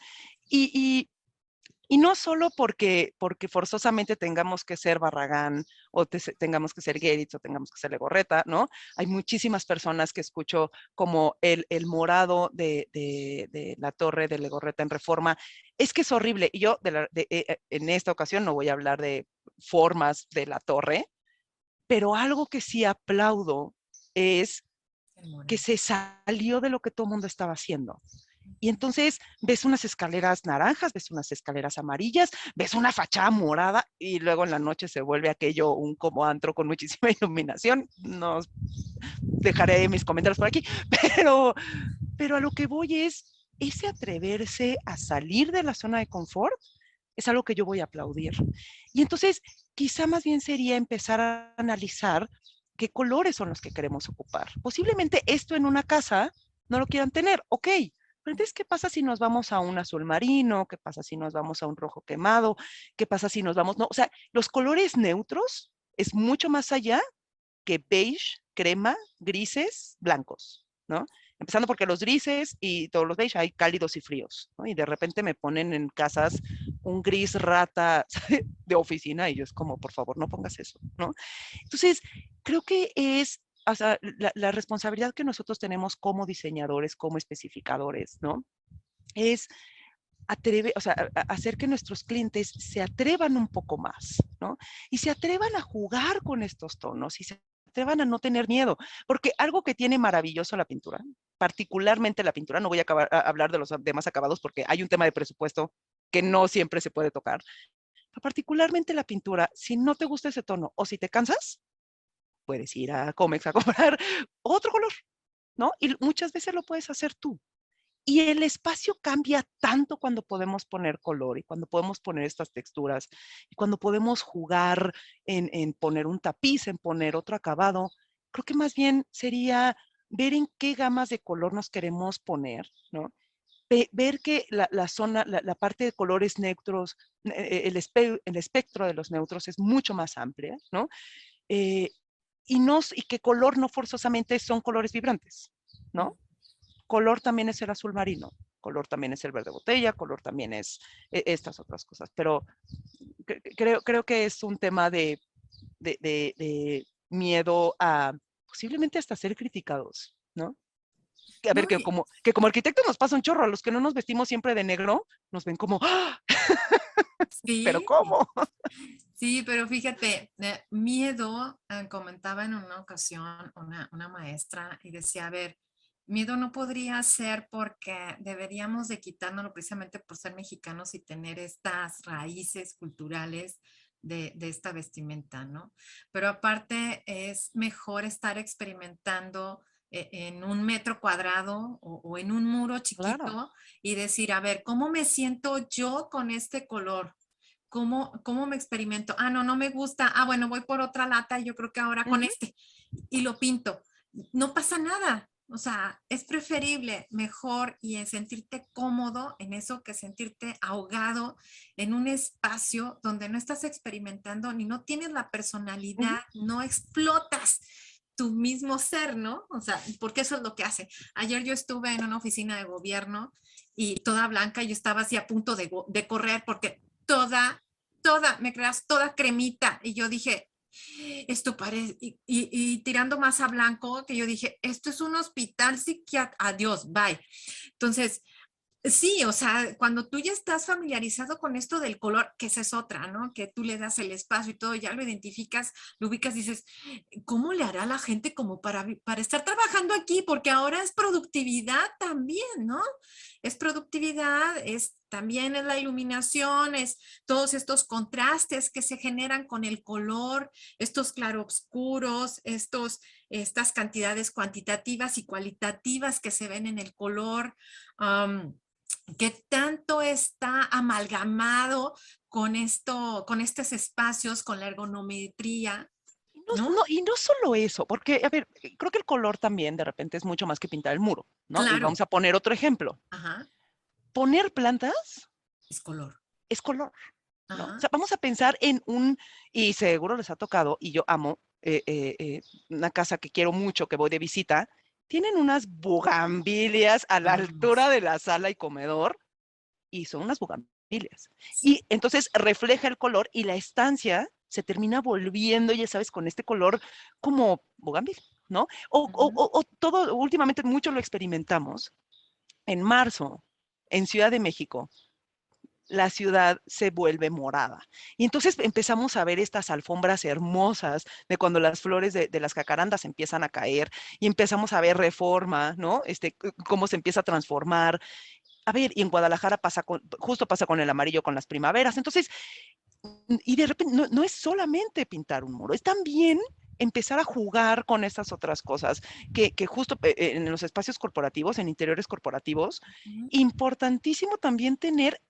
Y no solo porque forzosamente tengamos que ser Barragán o tengamos que ser Geritz o tengamos que ser Legorreta, ¿no? Hay muchísimas personas que escucho como el morado de la torre de Legorreta en Reforma. Es que es horrible. Y yo en esta ocasión no voy a hablar de formas de la torre, pero algo que sí aplaudo es que se salió de lo que todo el mundo estaba haciendo. Y entonces ves unas escaleras naranjas, ves unas escaleras amarillas, ves una fachada morada y luego en la noche se vuelve aquello un como antro con muchísima iluminación. No dejaré mis comentarios por aquí, pero a lo que voy es ese atreverse a salir de la zona de confort es algo que yo voy a aplaudir. Y entonces quizá más bien sería empezar a analizar qué colores son los que queremos ocupar. Posiblemente esto en una casa no lo quieran tener, ok, pero entonces, ¿qué pasa si nos vamos a un azul marino? ¿Qué pasa si nos vamos a un rojo quemado? ¿Qué pasa si nos vamos? No, o sea, los colores neutros es mucho más allá que beige, crema, grises, blancos, ¿no? Empezando porque los grises y todos los beige hay cálidos y fríos, ¿no? Y de repente me ponen en casas un gris rata de oficina y yo es como, por favor, no pongas eso, ¿no? Entonces, creo que es o sea, la responsabilidad que nosotros tenemos como diseñadores, como especificadores, ¿no? Es o sea, hacer que nuestros clientes se atrevan un poco más, ¿no? Y se atrevan a jugar con estos tonos y se atrevan a no tener miedo, porque algo que tiene maravilloso la pintura, particularmente la pintura, no voy a hablar de los demás acabados porque hay un tema de presupuesto que no siempre se puede tocar, pero particularmente la pintura, si no te gusta ese tono o si te cansas, puedes ir a Comex a comprar otro color, ¿no? Y muchas veces lo puedes hacer tú. Y el espacio cambia tanto cuando podemos poner color y cuando podemos poner estas texturas y cuando podemos jugar en poner un tapiz, en poner otro acabado. Creo que más bien sería ver en qué gamas de color nos queremos poner, ¿no? Ver que la zona, la parte de colores neutros, el espectro de los neutros es mucho más amplia, ¿no? Eh, y que color no forzosamente son colores vibrantes, ¿no? Color también es el azul marino, color también es el verde botella, color también es estas otras cosas, pero creo que es un tema de miedo a posiblemente hasta ser criticados, ¿no? A ver, No, que como arquitectos nos pasa un chorro, a los que no nos vestimos siempre de negro, nos ven como, ¡ah! ¿Pero sí, cómo? sí, pero fíjate, miedo, comentaba en una ocasión una maestra y decía, a ver, miedo no podría ser porque deberíamos de quitárnoslo precisamente por ser mexicanos y tener estas raíces culturales de esta vestimenta, ¿no? Pero aparte es mejor estar experimentando en un metro cuadrado o en un muro Claro. chiquito y decir, a ver, ¿cómo me siento yo con este color? ¿Cómo me experimento? Ah, no, no me gusta. Ah, bueno, voy por otra lata y yo creo que ahora con Ujú. este y lo pinto. No pasa nada. O sea, es preferible, mejor y en sentirte cómodo en eso que sentirte ahogado en un espacio donde no estás experimentando ni no tienes la Ujú. personalidad, no explotas tu mismo ser, ¿no? O sea, porque eso es lo que hace. Ayer yo estuve en una oficina de gobierno y toda blanca, y yo estaba así a punto de correr porque me creas, toda cremita. Y yo dije, esto parece, y tirando más a blanco, que yo dije, esto es un hospital psiquiátrico, adiós, bye. Entonces, sí, o sea, cuando tú ya estás familiarizado con esto del color, que esa es otra, ¿no? Que tú le das el espacio y todo, ya lo identificas, lo ubicas, dices, ¿cómo le hará la gente como para estar trabajando aquí? Porque ahora es productividad también, ¿no? Es productividad, es también es la iluminación, es todos estos contrastes que se generan con el color, estos claroscuros, estas cantidades cuantitativas y cualitativas que se ven en el color. Que tanto está amalgamado con con estos espacios, con la ergonometría, ¿no? Y no solo eso, porque, a ver, creo que el color también de repente es mucho más que pintar el muro, ¿no? Y Claro, vamos a poner otro ejemplo. ajá, Poner plantas es color, es color, ¿no? O ajá, sea, vamos a pensar en y seguro les ha tocado, y yo amo una casa que quiero mucho, que voy de visita, tienen unas bugambilias a la altura hermoso, de la sala y comedor, y son unas bugambilias. sí, Y entonces refleja el color y la estancia se termina volviendo, ya sabes, con este color como bugambil, ¿no? ujú, O todo, últimamente mucho lo experimentamos. En marzo, en Ciudad de México, la ciudad se vuelve morada. Y entonces empezamos a ver estas alfombras hermosas de cuando las flores de las jacarandas empiezan a caer y empezamos a ver Reforma, ¿no? Cómo se empieza a transformar. A ver, y en Guadalajara justo pasa con el amarillo con las primaveras. Entonces, y de repente no es solamente pintar un muro, es también empezar a jugar con estas otras cosas que justo en los espacios corporativos, en interiores corporativos, ujú, importantísimo también tener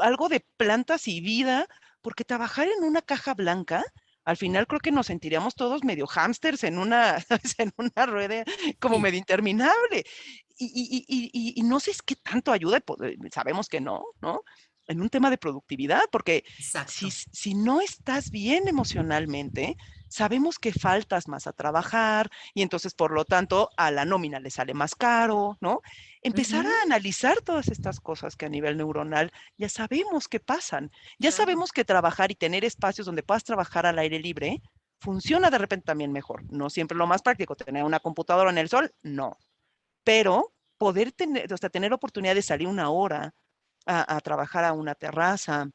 algo de plantas y vida, porque trabajar en una caja blanca, al final creo que nos sentiríamos todos medio hámsters en una, ¿sabes? En una rueda como sí, medio interminable. Y no sé qué tanto ayuda, sabemos que no, ¿no? En un tema de productividad, porque exacto, si no estás bien emocionalmente, sabemos que faltas más a trabajar y entonces, por lo tanto, a la nómina le sale más caro, ¿no? Empezar ujú, a analizar todas estas cosas que a nivel neuronal ya sabemos que pasan. Ya claro, sabemos que trabajar y tener espacios donde puedas trabajar al aire libre funciona de repente también mejor. No siempre lo más práctico, tener una computadora en el sol, no. Pero poder tener, o sea, tener oportunidad de salir una hora a trabajar a una terraza,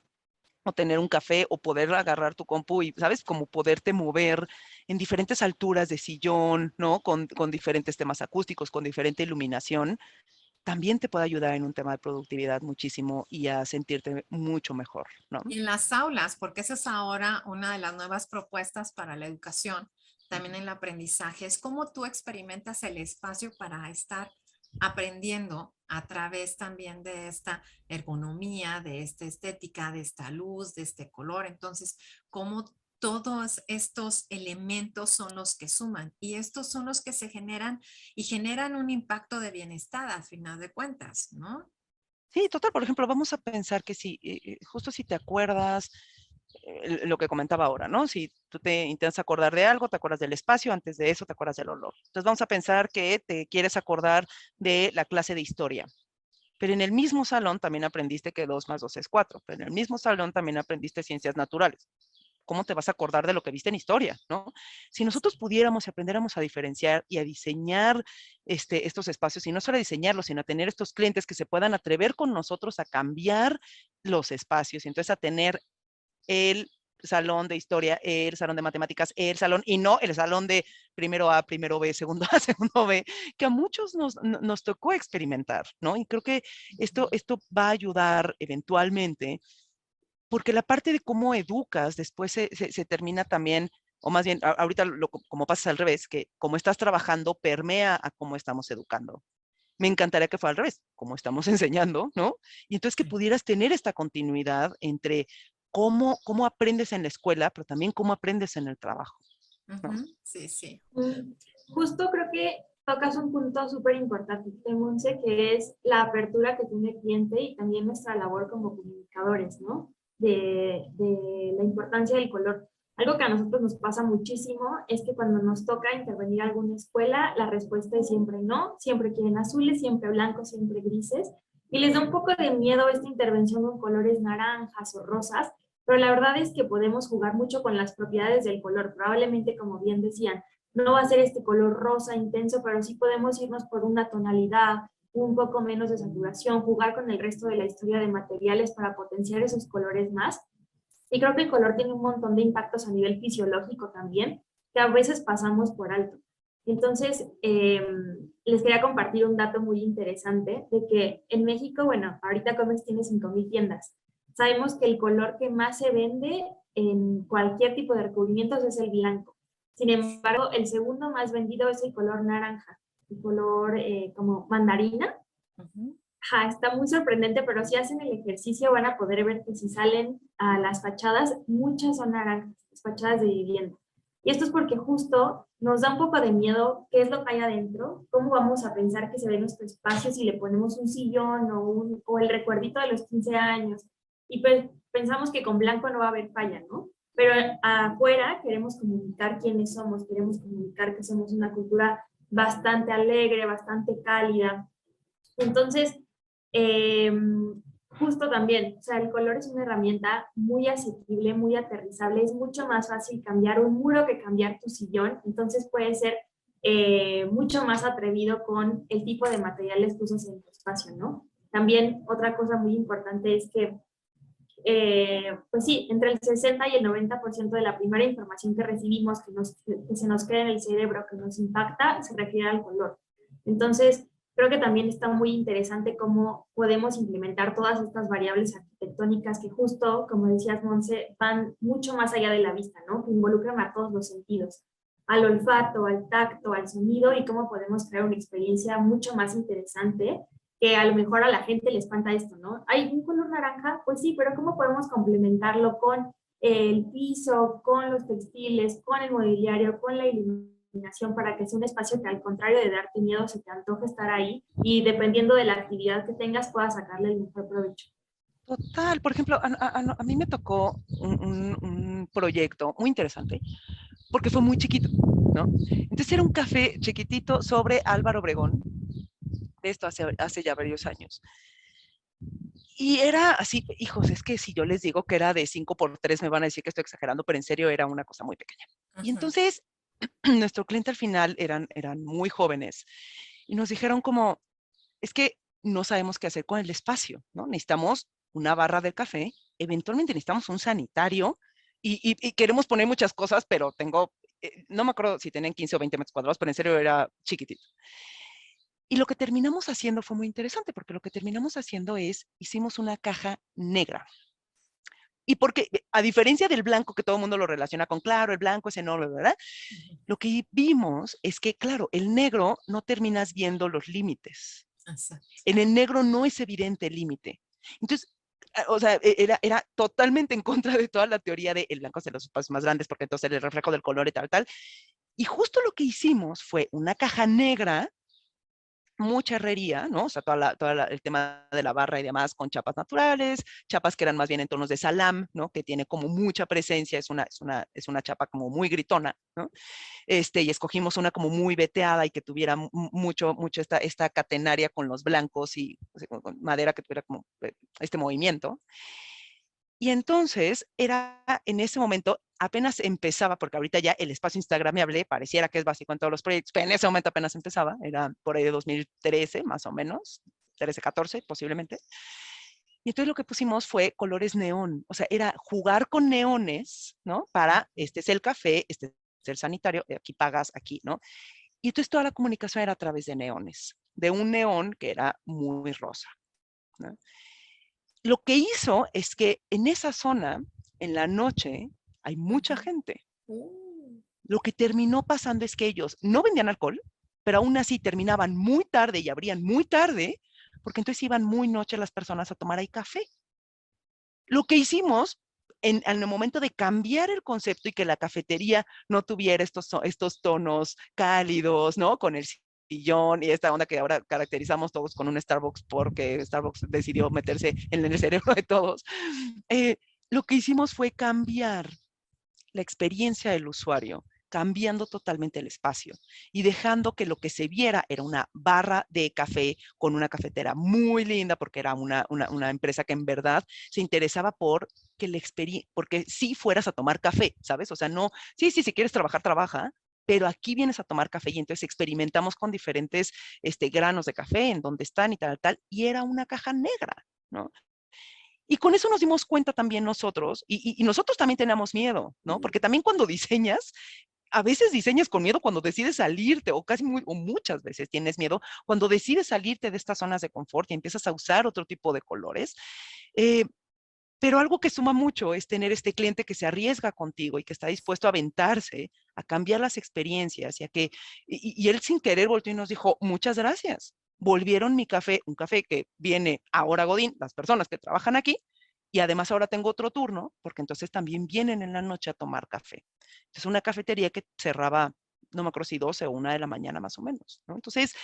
o tener un café, o poder agarrar tu compu y, ¿sabes? Como poderte mover en diferentes alturas de sillón, ¿no? Con diferentes temas acústicos, con diferente iluminación, también te puede ayudar en un tema de productividad muchísimo y a sentirte mucho mejor, ¿no? y en las aulas, porque esa es ahora una de las nuevas propuestas para la educación, también en el aprendizaje, es cómo tú experimentas el espacio para estar aprendiendo a través también de esta ergonomía, de esta estética, de esta luz, de este color. Entonces, cómo todos estos elementos son los que suman y estos son los que se generan y generan un impacto de bienestar al final de cuentas, ¿no? Sí, total, por ejemplo, vamos a pensar que si, justo si te acuerdas, lo que comentaba ahora, ¿no? Si tú te intentas acordar de algo, te acuerdas del espacio, antes de eso te acuerdas del olor. Entonces vamos a pensar que te quieres acordar de la clase de historia, pero en el mismo salón también aprendiste que 2 más 2 es 4, pero en el mismo salón también aprendiste ciencias naturales. ¿Cómo te vas a acordar de lo que viste en historia, no? Si nosotros pudiéramos y aprendiéramos a diferenciar y a diseñar estos espacios, y no solo a diseñarlos, sino a tener estos clientes que se puedan atrever con nosotros a cambiar los espacios, y entonces a tener el salón de historia, el salón de matemáticas, el salón, y no el salón de primero A, primero B, segundo A, segundo B, que a muchos nos tocó experimentar, ¿no? Y creo que esto va a ayudar eventualmente, porque la parte de cómo educas después se termina también, o más bien, ahorita como pasa al revés, que como estás trabajando permea a cómo estamos educando. Me encantaría que fuera al revés, como estamos enseñando, ¿no? Y entonces que Sí. pudieras tener esta continuidad entre cómo aprendes en la escuela, pero también cómo aprendes en el trabajo, ¿no? Ujú, sí, sí. Justo creo que tocas un punto súper importante, Monse, que es la apertura que tiene el cliente y también nuestra labor como comunicadores, ¿no? De la importancia del color. Algo que a nosotros nos pasa muchísimo es que cuando nos toca intervenir a alguna escuela, la respuesta es siempre no, siempre quieren azules, siempre blancos, siempre grises, y les da un poco de miedo esta intervención con colores naranjas o rosas, pero la verdad es que podemos jugar mucho con las propiedades del color. Probablemente, como bien decían, no va a ser este color rosa intenso, pero sí podemos irnos por una tonalidad, un poco menos de saturación, jugar con el resto de la historia de materiales para potenciar esos colores más. Y creo que el color tiene un montón de impactos a nivel fisiológico también, que a veces pasamos por alto. Entonces, les quería compartir un dato muy interesante de que en México, bueno, ahorita Comex tiene 5,000 tiendas. Sabemos que el color que más se vende en cualquier tipo de recubrimientos es el blanco. Sin embargo, el segundo más vendido es el color naranja, el color como mandarina. Ajá, está muy sorprendente, pero si hacen el ejercicio van a poder ver que si salen a las fachadas, muchas son naranjas, las fachadas de vivienda. Y esto es porque justo nos da un poco de miedo qué es lo que hay adentro, cómo vamos a pensar que se ve nuestro espacio si le ponemos un sillón o el recuerdito de los 15 años. Y pensamos que con blanco no va a haber falla, ¿no? Pero afuera queremos comunicar quiénes somos, queremos comunicar que somos una cultura bastante alegre, bastante cálida. Entonces, justo también, o sea, el color es una herramienta muy asequible, muy aterrizable, es mucho más fácil cambiar un muro que cambiar tu sillón, entonces puede ser mucho más atrevido con el tipo de materiales que usas en tu espacio, ¿no? También otra cosa muy importante es que, pues sí, entre el 60 y el 90% de la primera información que recibimos, que se nos queda en el cerebro, que nos impacta, se refiere al color. Entonces, creo que también está muy interesante cómo podemos implementar todas estas variables arquitectónicas que justo, como decías, Monse, van mucho más allá de la vista, ¿no? Que involucran a todos los sentidos, al olfato, al tacto, al sonido, y cómo podemos crear una experiencia mucho más interesante que a lo mejor a la gente le espanta esto, ¿no? ¿Hay un color naranja? Pues sí, pero ¿cómo podemos complementarlo con el piso, con los textiles, con el mobiliario, con la iluminación para que sea un espacio que al contrario de darte miedo se te antoje estar ahí y dependiendo de la actividad que tengas puedas sacarle el mejor provecho? Total, por ejemplo, a mí me tocó un proyecto muy interesante porque fue muy chiquito, ¿no? Entonces era un café chiquitito sobre Álvaro Obregón, de esto hace ya varios años. Y era así, hijos, es que si yo les digo que era de 5x3 me van a decir que estoy exagerando, pero en serio era una cosa muy pequeña. Y entonces nuestro cliente al final eran muy jóvenes y nos dijeron como, es que no sabemos qué hacer con el espacio, ¿no? Necesitamos una barra del café, eventualmente necesitamos un sanitario y queremos poner muchas cosas, pero no me acuerdo si tenían 15 o 20 metros cuadrados, pero en serio era chiquitito. Y lo que terminamos haciendo fue muy interesante, porque lo que terminamos haciendo hicimos una caja negra. Y porque, a diferencia del blanco, que todo el mundo lo relaciona con, claro, el blanco es enorme, ¿verdad? Lo que vimos es que, claro, el negro no terminas viendo los límites. Exacto. En el negro no es evidente el límite. Entonces, o sea, era totalmente en contra de toda la teoría de el blanco es de los espacios más grandes, porque entonces el reflejo del color y tal, tal. Y justo lo que hicimos fue una caja negra, mucha herrería, ¿no? O sea, el tema de la barra y demás con chapas naturales, chapas que eran más bien en tonos de salam, ¿no? Que tiene como mucha presencia, es una chapa como muy gritona, ¿no? Y escogimos una como muy veteada y que tuviera mucho esta catenaria con los blancos y o sea, con madera que tuviera como este movimiento. Y entonces era en ese momento, apenas empezaba, porque ahorita ya el espacio instagramable pareciera que es básico en todos los proyectos, pero en ese momento apenas empezaba, era por ahí de 2013 más o menos, 13, 14 posiblemente. Y entonces lo que pusimos fue colores neón, o sea, era jugar con neones, ¿no? Para, este es el café, este es el sanitario, aquí pagas, aquí, ¿no? Y entonces toda la comunicación era a través de neones, de un neón que era muy rosa, ¿no? Lo que hizo es que en esa zona, en la noche, hay mucha gente. Lo que terminó pasando es que ellos no vendían alcohol, pero aún así terminaban muy tarde y abrían muy tarde, porque entonces iban muy noche las personas a tomar ahí café. Lo que hicimos en el momento de cambiar el concepto y que la cafetería no tuviera estos tonos cálidos, ¿no? Con el sillón y esta onda que ahora caracterizamos todos con un Starbucks porque Starbucks decidió meterse en el cerebro de todos. Lo que hicimos fue cambiar la experiencia del usuario, cambiando totalmente el espacio y dejando que lo que se viera era una barra de café con una cafetera muy linda, porque era una empresa que en verdad se interesaba por que porque sí fueras a tomar café, ¿sabes? O sea, no, sí, si quieres trabajar, trabaja, pero aquí vienes a tomar café y entonces experimentamos con diferentes granos de café, en dónde están y tal, y era una caja negra, ¿no? Y con eso nos dimos cuenta también nosotros, y nosotros también teníamos miedo, ¿no? Porque también cuando diseñas, a veces diseñas con miedo cuando decides salirte, o o muchas veces tienes miedo cuando decides salirte de estas zonas de confort y empiezas a usar otro tipo de colores. Eh, pero algo que suma mucho es tener este cliente que se arriesga contigo y que está dispuesto a aventarse, a cambiar las experiencias y él sin querer volteó y nos dijo, muchas gracias. Volvieron mi café, un café que viene ahora Godín, las personas que trabajan aquí, y además ahora tengo otro turno, porque entonces también vienen en la noche a tomar café. Es una cafetería que cerraba, no me acuerdo si 12 o 1 de la mañana más o menos, ¿no? Entonces,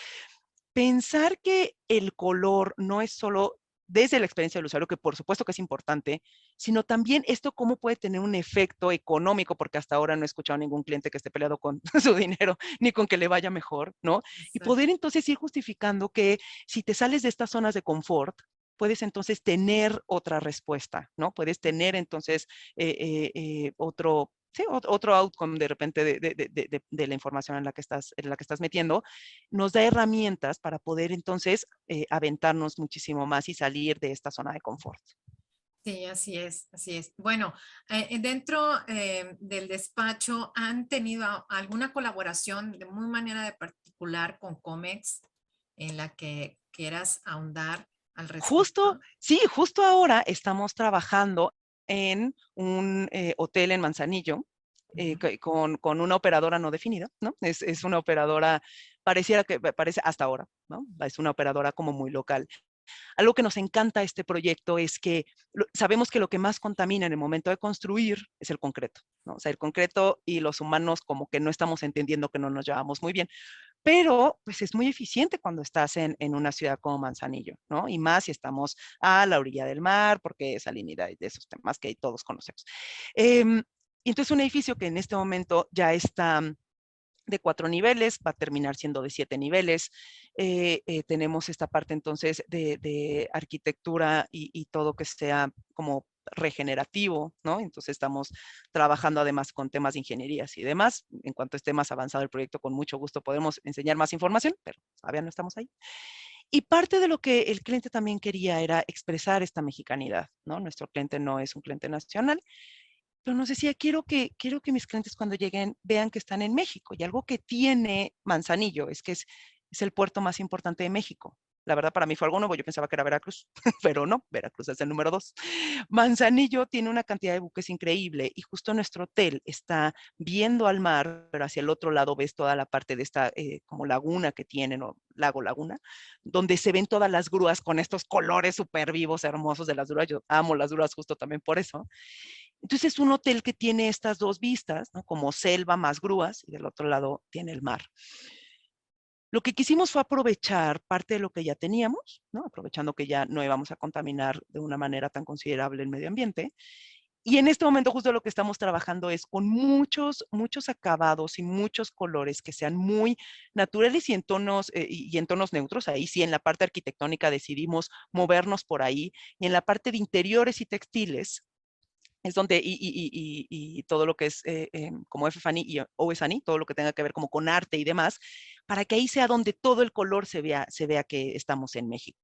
pensar que el color no es solo desde la experiencia del usuario, que por supuesto que es importante, sino también esto cómo puede tener un efecto económico, porque hasta ahora no he escuchado a ningún cliente que esté peleado con su dinero, ni con que le vaya mejor, ¿no? Y Exacto. poder entonces ir justificando que si te sales de estas zonas de confort, puedes entonces tener otra respuesta, ¿no? Puedes tener entonces otro, sí, otro outcome de repente de la información en la que estás metiendo, nos da herramientas para poder entonces aventarnos muchísimo más y salir de esta zona de confort. Sí, así es, así es. Bueno, dentro del despacho, ¿han tenido alguna colaboración de muy manera de particular con Comex en la que quieras ahondar al Justo, respecto? sí, justo ahora estamos trabajando en un hotel en Manzanillo Ujú. con una operadora no definida, ¿no? Es una operadora, pareciera que parece hasta ahora, ¿no? Es una operadora como muy local. Algo que nos encanta este proyecto es que sabemos que lo que más contamina en el momento de construir es el concreto, ¿no? O sea, el concreto y los humanos como que no estamos entendiendo que no nos llevamos muy bien, pero pues es muy eficiente cuando estás en una ciudad como Manzanillo, ¿no? Y más si estamos a la orilla del mar, porque es salinidad y de esos temas que todos conocemos. Y entonces un edificio que en este momento ya está de 4 niveles, va a terminar siendo de 7 niveles. Tenemos esta parte entonces de arquitectura y todo que sea como regenerativo, ¿no? Entonces estamos trabajando además con temas de ingenierías y demás. En cuanto esté más avanzado el proyecto, con mucho gusto podemos enseñar más información, pero todavía no estamos ahí. Y parte de lo que el cliente también quería era expresar esta mexicanidad, ¿no? Nuestro cliente no es un cliente nacional, pero nos decía, quiero que mis clientes cuando lleguen vean que están en México. Y algo que tiene Manzanillo es que es el puerto más importante de México. La verdad, para mí fue algo nuevo. Yo pensaba que era Veracruz, pero no, Veracruz es el número 2. Manzanillo tiene una cantidad de buques increíble y justo nuestro hotel está viendo al mar, pero hacia el otro lado ves toda la parte de esta como laguna que tienen, o lago laguna, donde se ven todas las grúas con estos colores súper vivos, hermosos de las grúas. Yo amo las grúas justo también por eso. Entonces es un hotel que tiene estas dos vistas, ¿no? Como selva más grúas y del otro lado tiene el mar. Lo que quisimos fue aprovechar parte de lo que ya teníamos, ¿no? Aprovechando que ya no íbamos a contaminar de una manera tan considerable el medio ambiente. Y en este momento justo lo que estamos trabajando es con muchos acabados y muchos colores que sean muy naturales y en tonos neutros. Ahí sí, en la parte arquitectónica decidimos movernos por ahí. Y en la parte de interiores y textiles, es donde, y todo lo que es como FFANI y OSANI, todo lo que tenga que ver como con arte y demás, para que ahí sea donde todo el color se vea que estamos en México,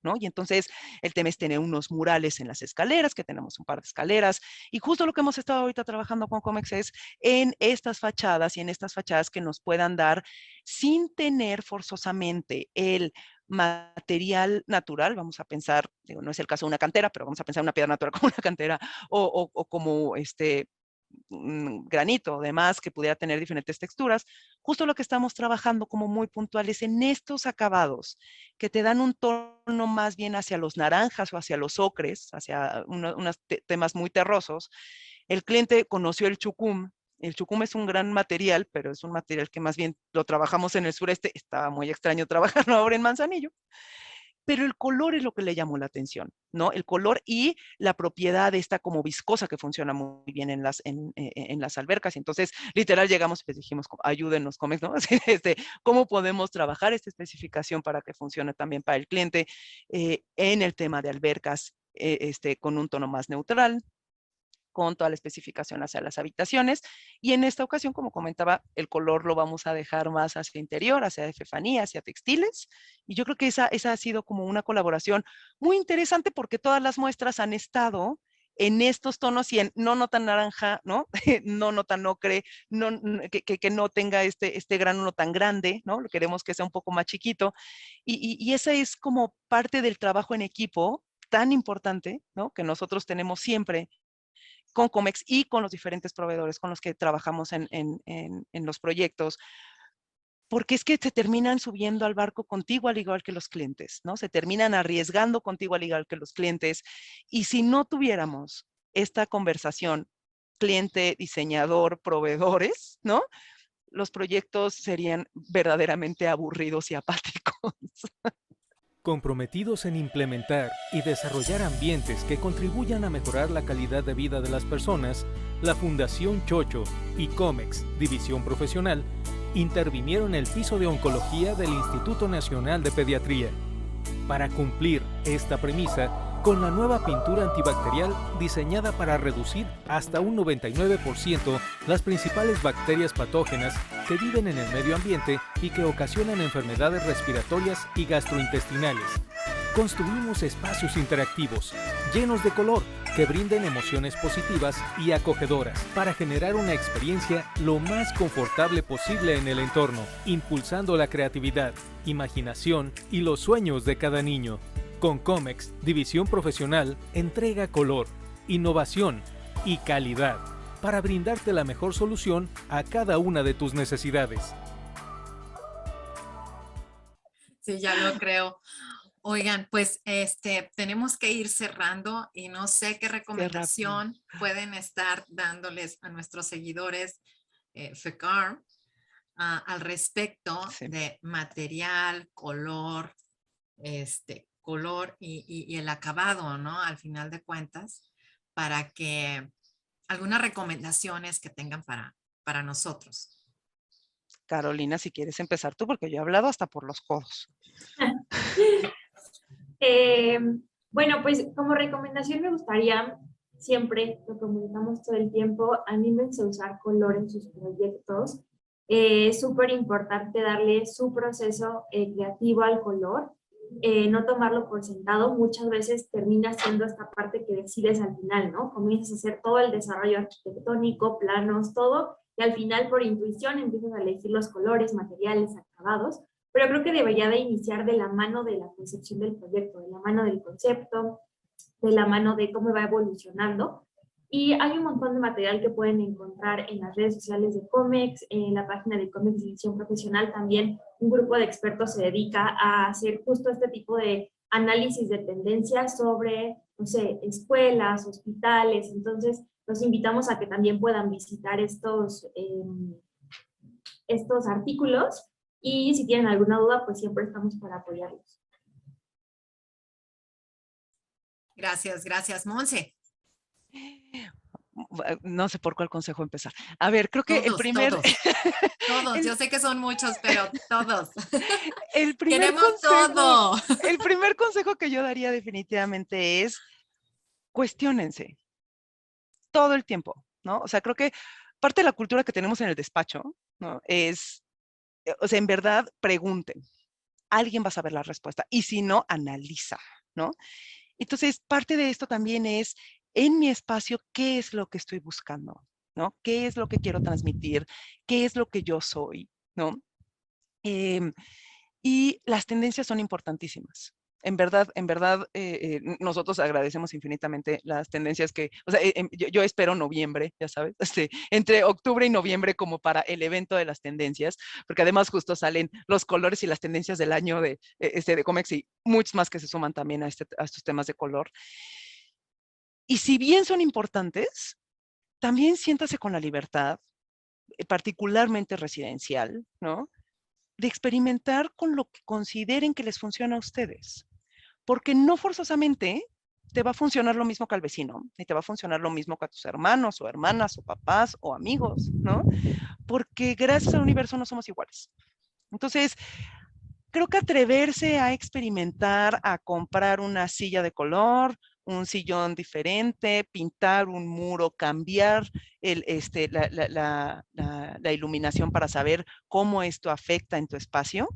¿no? Y entonces el tema es tener unos murales en las escaleras, que tenemos un par de escaleras, y justo lo que hemos estado ahorita trabajando con Comex es en estas fachadas y en estas fachadas que nos puedan dar, sin tener forzosamente el material natural, vamos a pensar, digo, no es el caso de una cantera, pero vamos a pensar una piedra natural como una cantera o como granito, además, que pudiera tener diferentes texturas. Justo lo que estamos trabajando como muy puntuales en estos acabados que te dan un tono más bien hacia los naranjas o hacia los ocres, hacia unos temas muy terrosos. El cliente conoció el chucum. El chucum es un gran material, pero es un material que más bien lo trabajamos en el sureste. Estaba muy extraño trabajarlo ahora en Manzanillo. pero el color es lo que le llamó la atención, ¿no? El color y la propiedad esta como viscosa que funciona muy bien en las albercas. Entonces, literal, llegamos y les dijimos, ayúdenos, Comex, ¿no? Así, ¿cómo podemos trabajar esta especificación para que funcione también para el cliente en el tema de albercas con un tono más neutral, con toda la especificación hacia las habitaciones. Y en esta ocasión, como comentaba, el color lo vamos a dejar más hacia interior, hacia epifanía, hacia textiles. Y yo creo que esa ha sido como una colaboración muy interesante porque todas las muestras han estado en estos tonos y en no nota naranja, ¿no? No nota ocre, no, que no tenga este gránulo tan grande, ¿no? Lo queremos que sea un poco más chiquito. Y esa es como parte del trabajo en equipo tan importante, ¿no? Que nosotros tenemos siempre con Comex y con los diferentes proveedores con los que trabajamos en los proyectos, porque es que se terminan subiendo al barco contigo al igual que los clientes, ¿no? Se terminan arriesgando contigo al igual que los clientes. Y si no tuviéramos esta conversación cliente, diseñador, proveedores, ¿no? Los proyectos serían verdaderamente aburridos y apáticos. Comprometidos en implementar y desarrollar ambientes que contribuyan a mejorar la calidad de vida de las personas, la Fundación Chocho y Comex, División Profesional, intervinieron en el piso de oncología del Instituto Nacional de Pediatría. Para cumplir esta premisa, con la nueva pintura antibacterial diseñada para reducir hasta un 99% las principales bacterias patógenas que viven en el medio ambiente y que ocasionan enfermedades respiratorias y gastrointestinales. Construimos espacios interactivos, llenos de color, que brinden emociones positivas y acogedoras para generar una experiencia lo más confortable posible en el entorno, impulsando la creatividad, imaginación y los sueños de cada niño. Con Comex, División Profesional, entrega color, innovación y calidad para brindarte la mejor solución a cada una de tus necesidades. Sí, ya lo creo. Oigan, pues tenemos que ir cerrando y no sé qué recomendación pueden estar dándoles a nuestros seguidores FECAR al respecto de material, color, color y el acabado, ¿no? Al final de cuentas, para que algunas recomendaciones que tengan para nosotros. Carolina, si quieres empezar tú, porque yo he hablado hasta por los codos. Bueno, pues como recomendación me gustaría, siempre lo comunicamos todo el tiempo, anímense a usar color en sus proyectos. Es súper importante darle su proceso creativo al color, no tomarlo por sentado. Muchas veces termina siendo esta parte que decides al final, ¿no? Comienzas a hacer todo el desarrollo arquitectónico, planos, todo, y al final por intuición empiezas a elegir los colores, materiales, acabados, pero creo que debería de iniciar de la mano de la concepción del proyecto, de la mano del concepto, de la mano de cómo va evolucionando. Y hay un montón de material que pueden encontrar en las redes sociales de Comex, en la página de Comex División Profesional. También un grupo de expertos se dedica a hacer justo este tipo de análisis de tendencias sobre, no sé, escuelas, hospitales. Entonces, los invitamos a que también puedan visitar estos artículos. Y si tienen alguna duda, pues siempre estamos para apoyarlos. Gracias, gracias, Monse. No sé por cuál consejo empezar. A ver, creo que Todos, yo sé que son muchos, pero todos. Queremos todo. El primer consejo que yo daría definitivamente es cuestiónense todo el tiempo, ¿no? O sea, creo que parte de la cultura que tenemos en el despacho, ¿no? Es, o sea, en verdad, pregunten. Alguien va a saber la respuesta. Y si no, analiza, ¿no? Entonces, parte de esto también es, en mi espacio, ¿qué es lo que estoy buscando? ¿No? ¿Qué es lo que quiero transmitir? ¿Qué es lo que yo soy? ¿No? Y las tendencias son importantísimas. En verdad, nosotros agradecemos infinitamente las tendencias que, o sea, yo espero noviembre, ya sabes, entre octubre y noviembre como para el evento de las tendencias, porque además justo salen los colores y las tendencias del año de Comex y muchos más que se suman también a estos temas de color. Y si bien son importantes, también siéntase con la libertad, particularmente residencial, ¿no? De experimentar con lo que consideren que les funciona a ustedes. porque no forzosamente te va a funcionar lo mismo que al vecino, y te va a funcionar lo mismo que a tus hermanos o hermanas o papás o amigos, ¿no? Porque gracias al universo no somos iguales. Entonces, creo que atreverse a experimentar, a comprar una silla de color, un sillón diferente, pintar un muro, cambiar la iluminación para saber cómo esto afecta en tu espacio,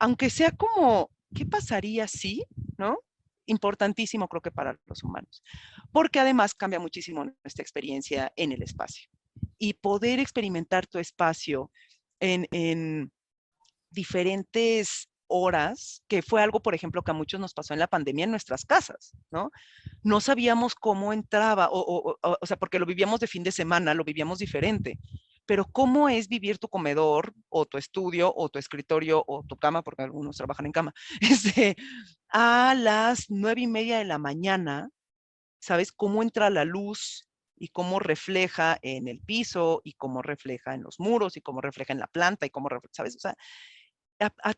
aunque sea como, ¿qué pasaría si? ¿No? Importantísimo creo que para los humanos, porque además cambia muchísimo nuestra experiencia en el espacio. Y poder experimentar tu espacio en diferentes horas, que fue algo, por ejemplo, que a muchos nos pasó en la pandemia en nuestras casas, ¿no? No sabíamos cómo entraba, o sea, porque lo vivíamos de fin de semana, lo vivíamos diferente, pero cómo es vivir tu comedor, o tu estudio, o tu escritorio, o tu cama, porque algunos trabajan en cama, a las 9:30 de la mañana, ¿sabes? Cómo entra la luz y cómo refleja en el piso, y cómo refleja en los muros, y cómo refleja en la planta, y cómo refleja, ¿sabes? O sea,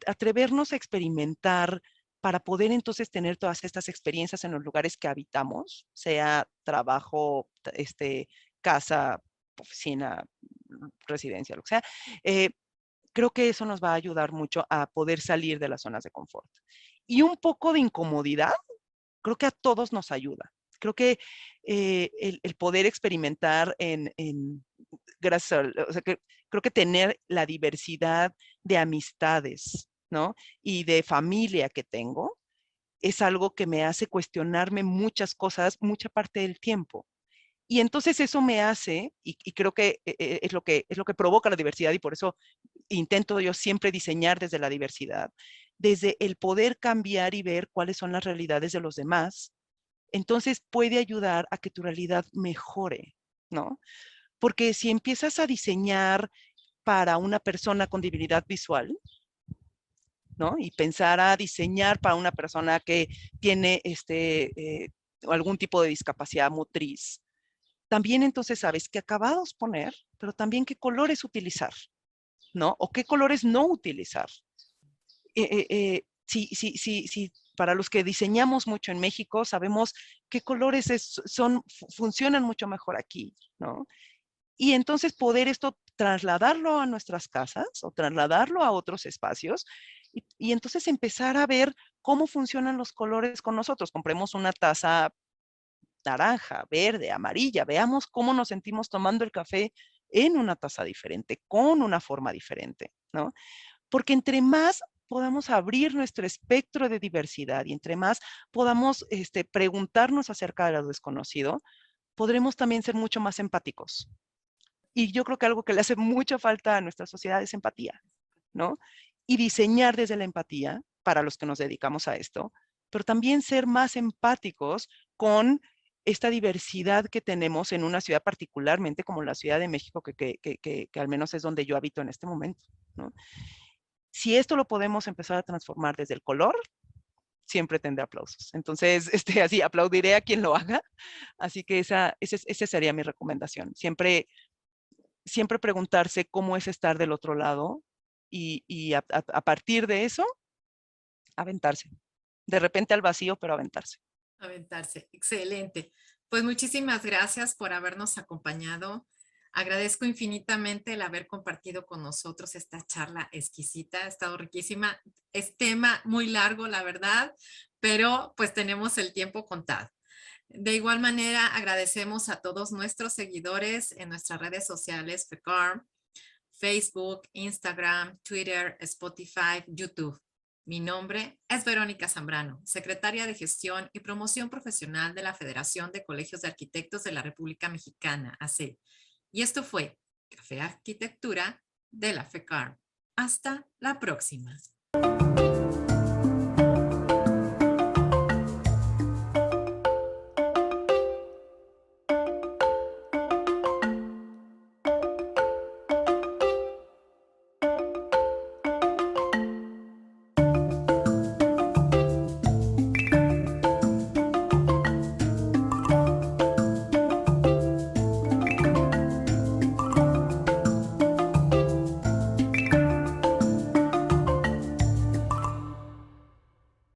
atrevernos a experimentar para poder entonces tener todas estas experiencias en los lugares que habitamos, sea trabajo, casa, oficina, residencia, lo que sea. Creo que eso nos va a ayudar mucho a poder salir de las zonas de confort. Y un poco de incomodidad, creo que a todos nos ayuda. Creo que el poder experimentar gracias o sea, creo que tener la diversidad de amistades, ¿no? Y de familia que tengo, es algo que me hace cuestionarme muchas cosas, mucha parte del tiempo. Y entonces eso me hace, y creo que es lo que provoca la diversidad, y por eso intento yo siempre diseñar desde la diversidad, desde el poder cambiar y ver cuáles son las realidades de los demás. Entonces puede ayudar a que tu realidad mejore, ¿no? Porque si empiezas a diseñar para una persona con debilidad visual, ¿no? Y pensar a diseñar para una persona que tiene algún tipo de discapacidad motriz, también entonces sabes qué acabados poner, pero también qué colores utilizar, ¿no? O qué colores no utilizar. Si para los que diseñamos mucho en México, sabemos qué colores funcionan mucho mejor aquí, ¿no? Y entonces poder esto trasladarlo a nuestras casas o trasladarlo a otros espacios y entonces empezar a ver cómo funcionan los colores con nosotros. Compremos una taza naranja, verde, amarilla, veamos cómo nos sentimos tomando el café en una taza diferente, con una forma diferente, ¿no? Porque entre más podamos abrir nuestro espectro de diversidad y entre más podamos preguntarnos acerca de lo desconocido, podremos también ser mucho más empáticos. Y yo creo que algo que le hace mucha falta a nuestra sociedad es empatía, ¿no? Y diseñar desde la empatía para los que nos dedicamos a esto, pero también ser más empáticos con esta diversidad que tenemos en una ciudad particularmente como la Ciudad de México, que al menos es donde yo habito en este momento, ¿no? Si esto lo podemos empezar a transformar desde el color, siempre tendré aplausos. Entonces, así aplaudiré a quien lo haga. Así que esa sería mi recomendación. Siempre preguntarse cómo es estar del otro lado y a partir de eso, aventarse. De repente al vacío, pero aventarse. Aventarse, excelente. Pues muchísimas gracias por habernos acompañado. Agradezco infinitamente el haber compartido con nosotros esta charla exquisita. Ha estado riquísima. Es tema muy largo, la verdad, pero pues tenemos el tiempo contado. De igual manera, agradecemos a todos nuestros seguidores en nuestras redes sociales, FECARM, Facebook, Instagram, Twitter, Spotify, YouTube. Mi nombre es Verónica Zambrano, secretaria de Gestión y Promoción Profesional de la Federación de Colegios de Arquitectos de la República Mexicana, AC. Y esto fue Café Arquitectura de la FECARM. Hasta la próxima.